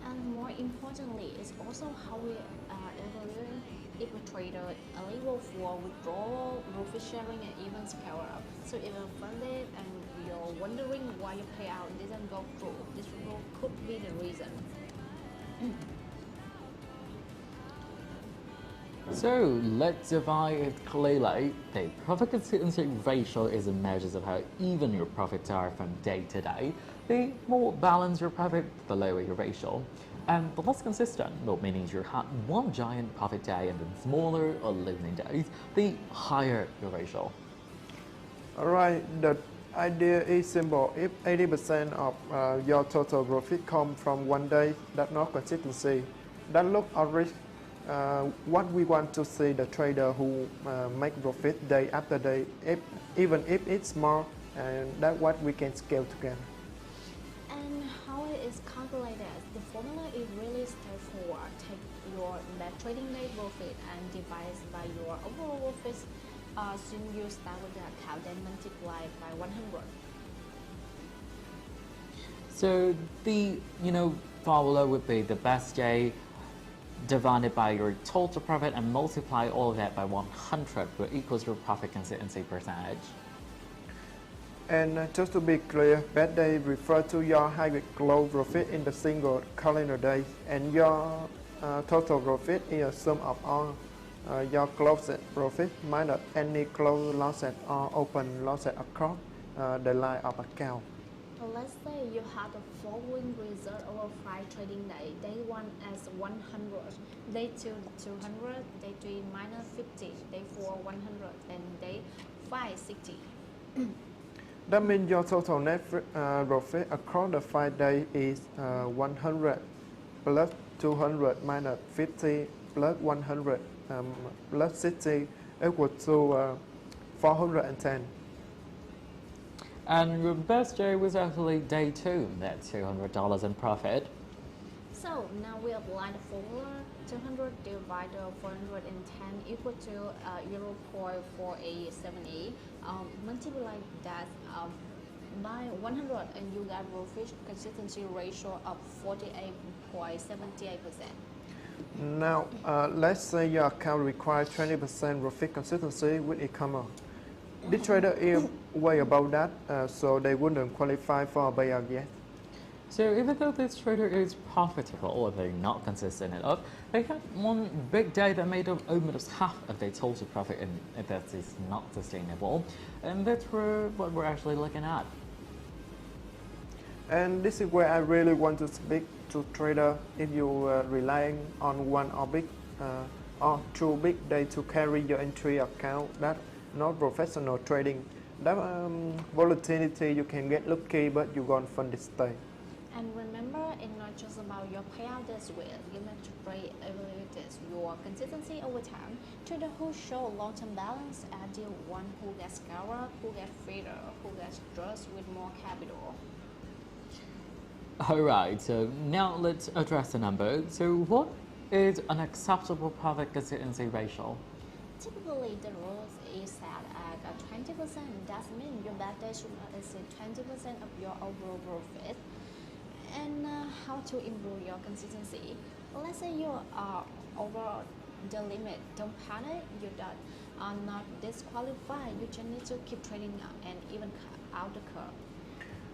And more importantly, it's also how we evaluate if a trader eligible for withdrawal, profit sharing, and even scale up. So if you're funded and you're wondering why your payout didn't go through, this rule could be the reason. So let's divide it clearly. The profit consistency ratio is a measure of how even your profits are from day to day. The more balanced your profit, the lower your ratio. And the less consistent, well, meaning you had one giant profit day and then smaller or losing days, the higher your ratio. Alright, the idea is simple. If 80% of your total profit comes from one day, that's not consistency. That looks at risk. What we want to see the trader who make profit day after day, even if it's small, and that's what we can scale together. And how it is calculated, the formula is really straightforward. Take your net trading day profit and divide by your overall profits. Soon you start with the account and multiply by 100. So the formula would be the best day divided by your total profit and multiply all of that by 100, which equals your profit consistency percentage. And just to be clear, bad day refers to your high close profit in the single calendar day, and your total profit is a sum of all your closed profit minus any closed losses or open losses across the line of account. So let's say you had the following result over 5 trading days. Day 1 as 100, day 2 200, day 3 minus 50, day 4 100, and day 5 60. That means your total net profit across the 5 days is 100 plus 200 minus 50 plus 100 plus 60 equal to 410. And your best day was actually day 2, that's $200 in profit. So now we apply the formula. 200 divided 410 equal to 0.4878. Multiply that by 100 and you get profit consistency ratio of 48.78%. Now, let's say your account requires 20% profit consistency with e-commerce. This trader is way above that, so they wouldn't qualify for a payout yet. So even though this trader is profitable or they're not consistent enough, they had one big day that made up almost half of their total profit, and that is not sustainable. And that's what we're actually looking at. And this is where I really want to speak to trader. If you are relying on one or two big days to carry your entry account, that's not professional trading. That volatility, you can get lucky, but you're gonna fund this day. And remember, it's not just about your payout this week. WeMasterTrade evaluates your consistency over time. Traders who show long-term balance are the one who gets stronger, who gets fitter, who gets trust with more capital. Alright, so now let's address the number. So what is an acceptable profit consistency ratio? Typically, the rule is set at 20%. That means your bad day should not exceed 20% of your overall profit. And how to improve your consistency? Let's say you are over the limit. Don't panic. You are not disqualified. You just need to keep trading and even cut out the curve.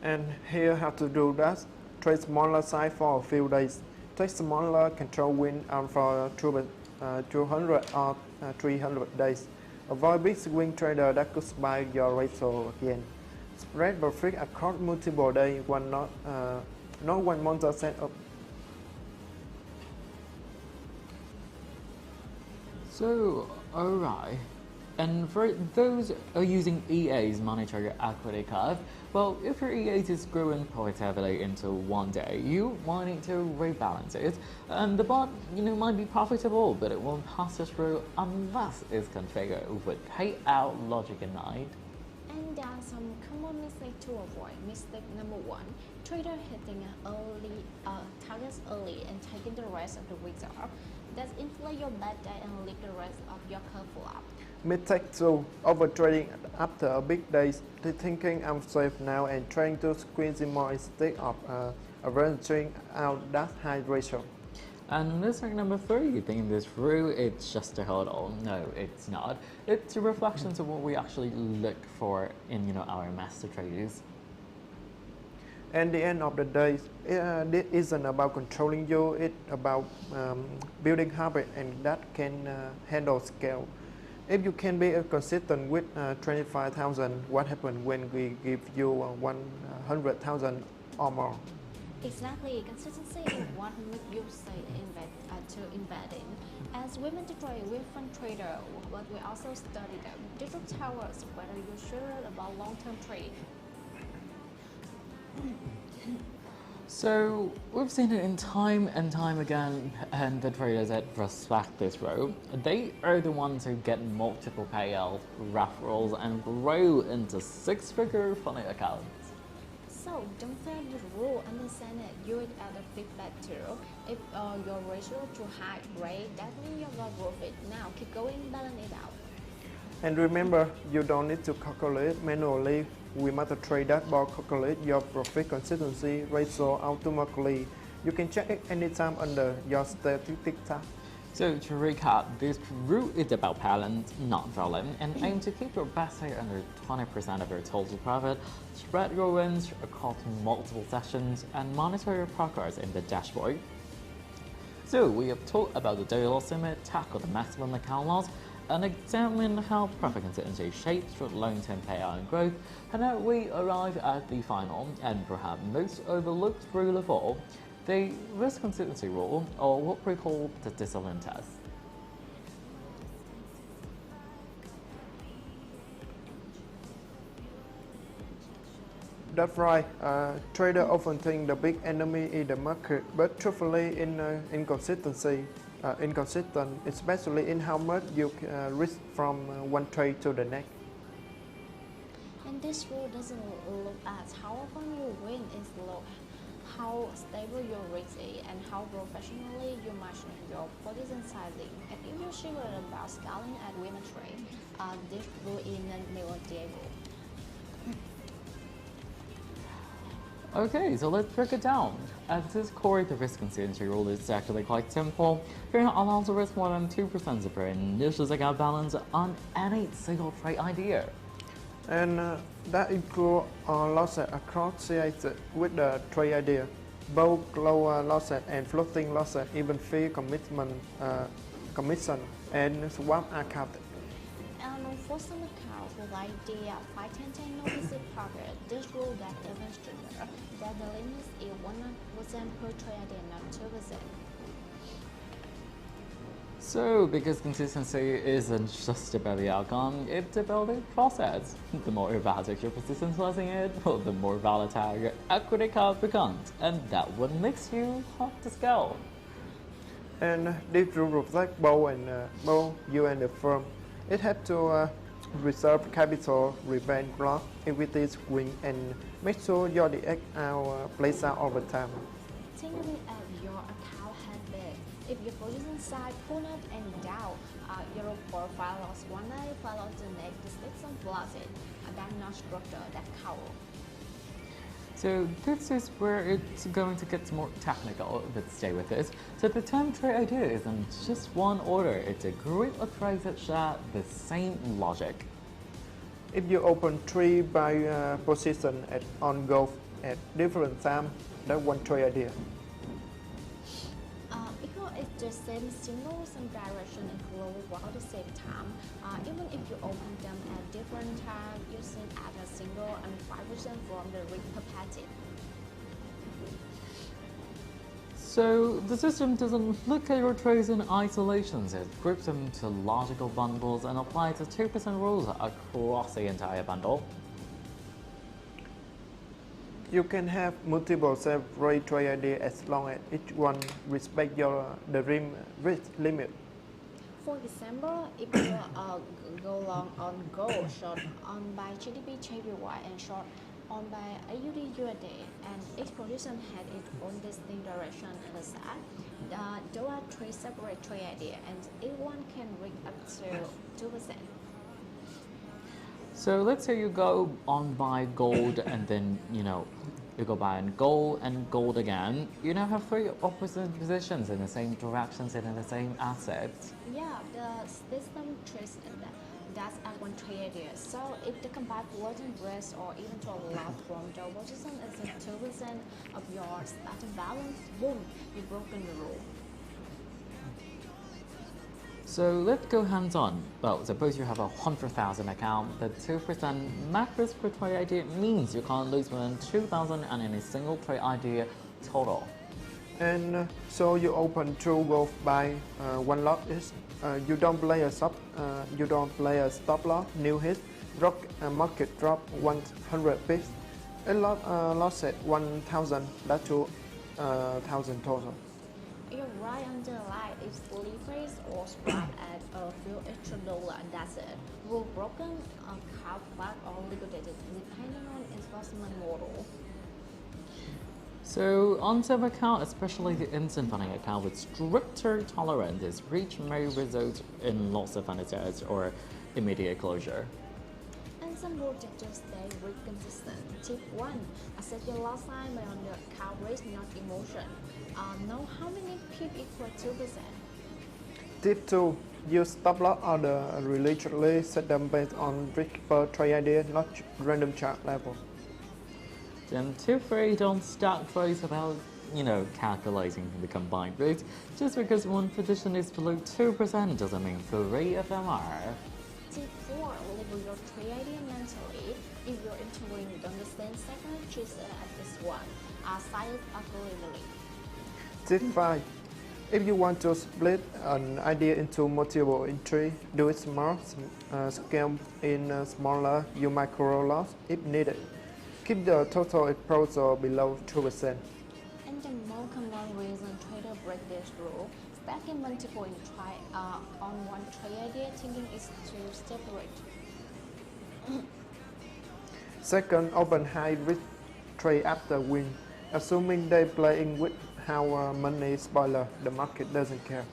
And here how to do that. Trade smaller size for a few days. Take smaller control win out for 200 or 300 days. Avoid big swing trader that could spike your ratio again. Spread profit across multiple days, not one month set up. So, alright. And for those who are using EA's monitor your equity curve, well, if your EA is growing positively into one day, you might need to rebalance it. And the bot, might be profitable, but it won't pass it through unless it's configured with payout logic in mind. And there are some common mistakes to avoid. Mistake number 1, trader hitting targets early and taking the rest of the weeks off. That's inflate your bad day and leave the rest of your curve flat. Mistake 2, over trading after a big day, thinking I'm safe now and trying to squeeze in more instead of averaging out that high ratio. And mistake number 3, you think this through, it's just a hurdle. No, it's not. It's a reflection of what we actually look for in our master traders. At the end of the day, this isn't about controlling you, it's about building habit and that can handle scale. If you can be consistent with 25,000, what happens when we give you 100,000 or more? Exactly, consistency is what makes you say to invest in. As WeMasterTrade, we're fund trader, but we also study them. This will tell us whether you're sure about long-term trade. So we've seen it in time and time again, and the traders that respect this road, they are the ones who get multiple payouts, referrals, and grow into six-figure funny accounts. So don't fail the rule, understand it, use it as a feedback tool. If your ratio too high, great, that means you got profit. Now keep going, balance it out. And remember, you don't need to calculate manually. WeMasterTrade dashboard calculate your profit consistency ratio automatically. You can check it anytime under your statistics tab. So to recap, this rule is about balance, not volume, and aim to keep your best day under 20% of your total profit, spread your wins across multiple sessions, and monitor your progress in the dashboard. So we have talked about the daily loss limit, tackle the maximum account loss, and examine how profit consistency shapes your long-term payout and growth, and now we arrive at the final and perhaps most overlooked rule of all, the risk consistency rule, or what we call the discipline test. That's right. Traders often think the big enemy is the market, but truthfully, inconsistent, especially in how much you risk from one trade to the next. And this rule doesn't look at how often you win, it's look how stable your risk is and how professionally you manage your position sizing. And if you're sure about scaling at WeMasterTrade, this rule is non-negotiable. Okay, so let's break it down. At this core, the risk uncertainty rule is actually quite simple. You're not allowed to risk more than 2% of your initial account balance on any single trade idea. And that includes losses associated with the trade idea, both lower losses and floating losses, even fee commission and swap account. And for some accounts like the 510 no visit pocket, this rule that demonstrates that the limit is 1% per trade idea, not 2%. So, because consistency isn't just about the outcome, it's about the process. The more erratic your position sizing is, well, the more volatile your equity curve becomes, and that what makes you hard to scale. And this rule reflects both you and the firm. It helps to reserve capital, prevent loss, equity swing, and make sure your DX plays out over time. Think of it as your account habit. If your position size pull up and down, your profile loss one day, follow the next, distinct some losses. That's not structure, that's cover. So this is where it's going to get more technical, but stay with us. So the term trade idea isn't just one order, it's a group of trades that share the same logic. If you open 3 buy positions on go at different times, that's one trade idea. Because it's the same signals and direction and close at the same time. Even if you open them at different times, you see at a single and 5% from the risk perspective. So the system doesn't look at your trades in isolations, it groups them into logical bundles and applies the 2% rules across the entire bundle. You can have multiple separate trade ideas as long as each one respects the risk limit. For example, if you go long on gold, short on by GDP JPY, and short on by AUD USD, and each position had its own distinct direction and the side, there are 3 separate trade ideas, and each one can reach up to 2%. So let's say you go on buy gold and then, you go buy gold and gold again. You now have 3 opposite positions in the same directions and in the same assets. Yeah, the system treats that's at one trade idea. So if the combined floating risk or even to allow from the position is 2% of your starting balance, boom, you've broken the rule. So let's go hands-on. Well, suppose you have a 100,000 account, the 2% max risk per trade idea means you can't lose more than 2,000 on any single trade idea total. And so you open 2 both by one lot is you don't play a stop loss, new hit, market drop 100 pips, a lot loss at 1,000, that's 2,000 total. You're right on the line. If fully faced or scrapped at a few extra dollars, that's it. Rule broken, half back or liquidated, depending on enforcement model. So on some account, especially the instant funding account with stricter tolerances, breach may result in loss of assets or immediate closure. And some rules just stay very consistent. Tip 1. Assess your loss sign on the account risk, not emotion. Know how many pips equal 2%. Tip 2. Use stop loss order religiously, set them based on risk per trade idea, not random chart level. Then tip 3, don't start trades without, calculating the combined rates. Just because one position is below 2% doesn't mean 3 of them are. Tip 4. Label your trade idea mentally. If you're entering the understand segment, treat it as this one. Size it accordingly. Tip 5. If you want to split an idea into multiple entries, do it smart, scale in smaller, micro loss if needed. Keep the total exposure below 2%. And the more common reason traders break this rule, stacking multiple in on one trade idea thinking is to separate. Second, open high risk trade after win, assuming they playing with how money spoiler, the market doesn't care.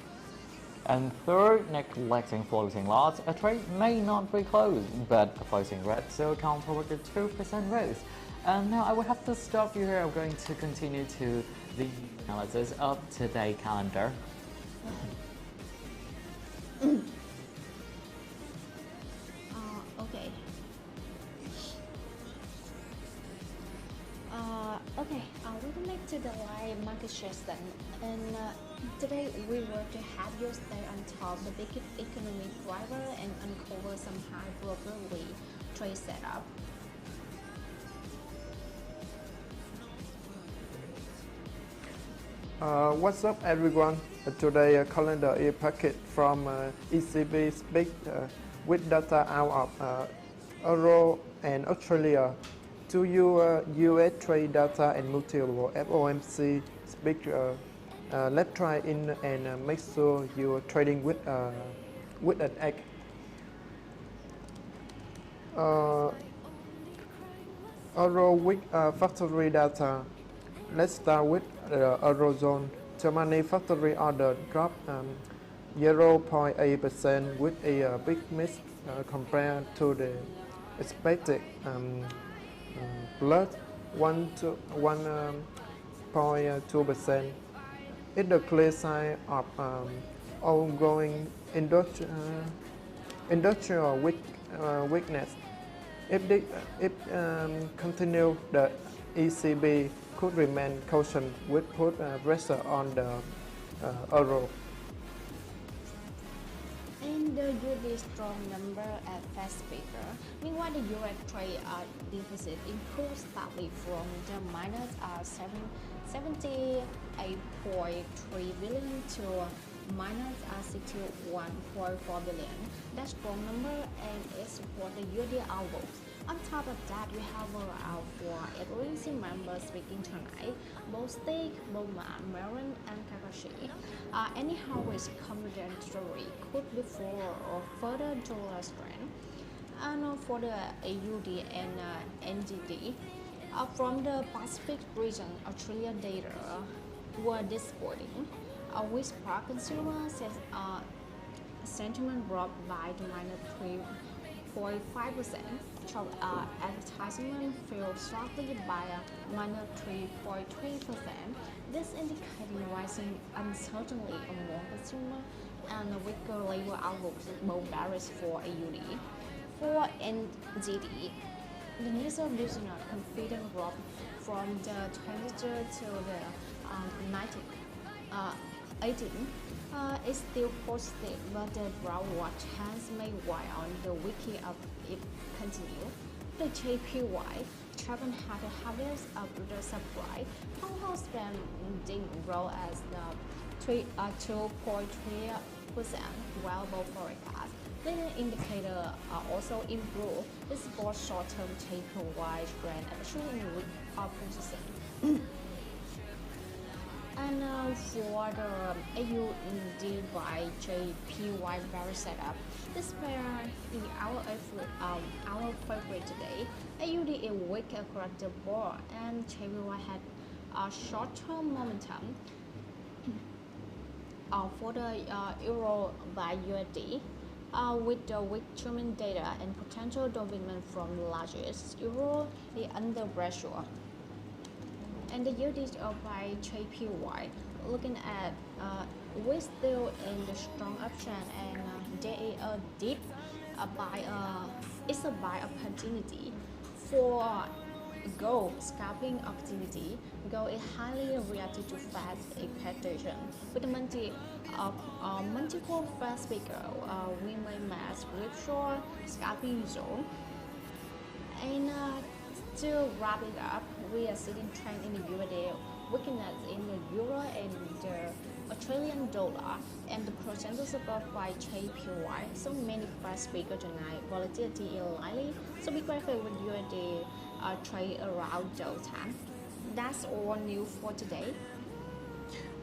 And third, neglecting floating lots. A trade may not be closed, but the floating red still counts toward the 2% risk. And now I will have to stop you here. I'm going to continue to the analysis of today's calendar. Okay. We will make to the live market share study, and today we were to have you stay on top of the biggest economic driver and uncover some high probability trade setup. What's up everyone? Today calendar is packed from ECB speak with data out of Euro and Australia to your US trade data and multiple FOMC speak. Let's try in and make sure you're trading with an egg. Euro week factory data. Let's start with the Eurozone. Germany factory order dropped 0.8% with a big miss compared to the expected plus 1.2%. It's a clear sign of ongoing industrial weakness. If continue, the ECB could remain cautious with put pressure on the euro. And the USD strong number at Fed speaker. Meanwhile, the US trade deficit improved slightly from the minus 78.3 billion to minus 61.4 billion. That's strong number and it supports the USD outlook. On top of that, we have our four FOMC members speaking tonight: Bostic, Boma, Marin, and Kakashi. Anyhow, with confident story could be for or further dollar strength. And for the AUD and NGD, from the Pacific region, Australia data were disappointing. With spark consumer sentiment dropped by the minus 3.5%. Advertisement fell sharply by minus 3.3%. This indicating rising uncertainty among consumers and a weaker labor outlook, both bearish for AUD. For NGD, the initial business confidence dropped from the 23rd to the 18th. It's still positive, but the downward chance may weigh on the wiki of it continue. The JPY Japan had a harvest of the supply. Hong Kong spending grow as the 2.3%, well above forecast. Leading indicator also improved. This for short-term JPY trend and showing weak opposition. And for the AUD by JPY bearish setup, this pair is our favorite today. AUD is weak across the board, and JPY had a short-term momentum. For the Euro by USD, with the weak German data and potential dominance from the largest, Euro is under pressure. And the yield is by JPY. Looking at, we're still in the strong uptrend, and there is a dip it's a buy opportunity. For gold scalping opportunity, gold is highly reactive to fast expectation. With the multiple fast speaker, we may match with short scalping zone. And to wrap it up, we are seeing trend in the USD, weakness in the euro and the Australian dollar, and the percentage above by JPY. So many fast speaker tonight, volatility is likely. So be careful with USD trade around those times. That's all new for today.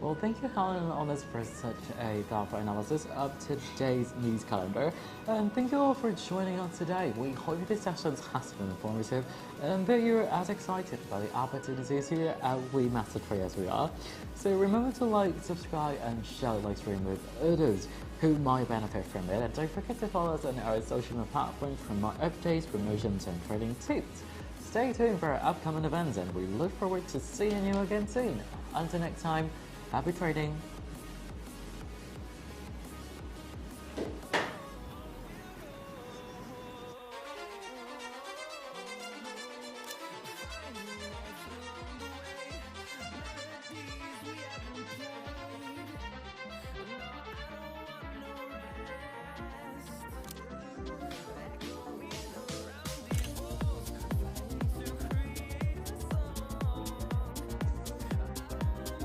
Well, thank you, Helen and Honest, for such a thoughtful analysis of today's news calendar. And thank you all for joining us today. We hope this session has been informative and that you're as excited by the opportunities here at WeMasterTrade as we are. So remember to like, subscribe, and share the live stream with others who might benefit from it. And don't forget to follow us on our social media platforms for more updates, promotions, and trading tips. Stay tuned for our upcoming events, and we look forward to seeing you again soon. Until next time, happy trading!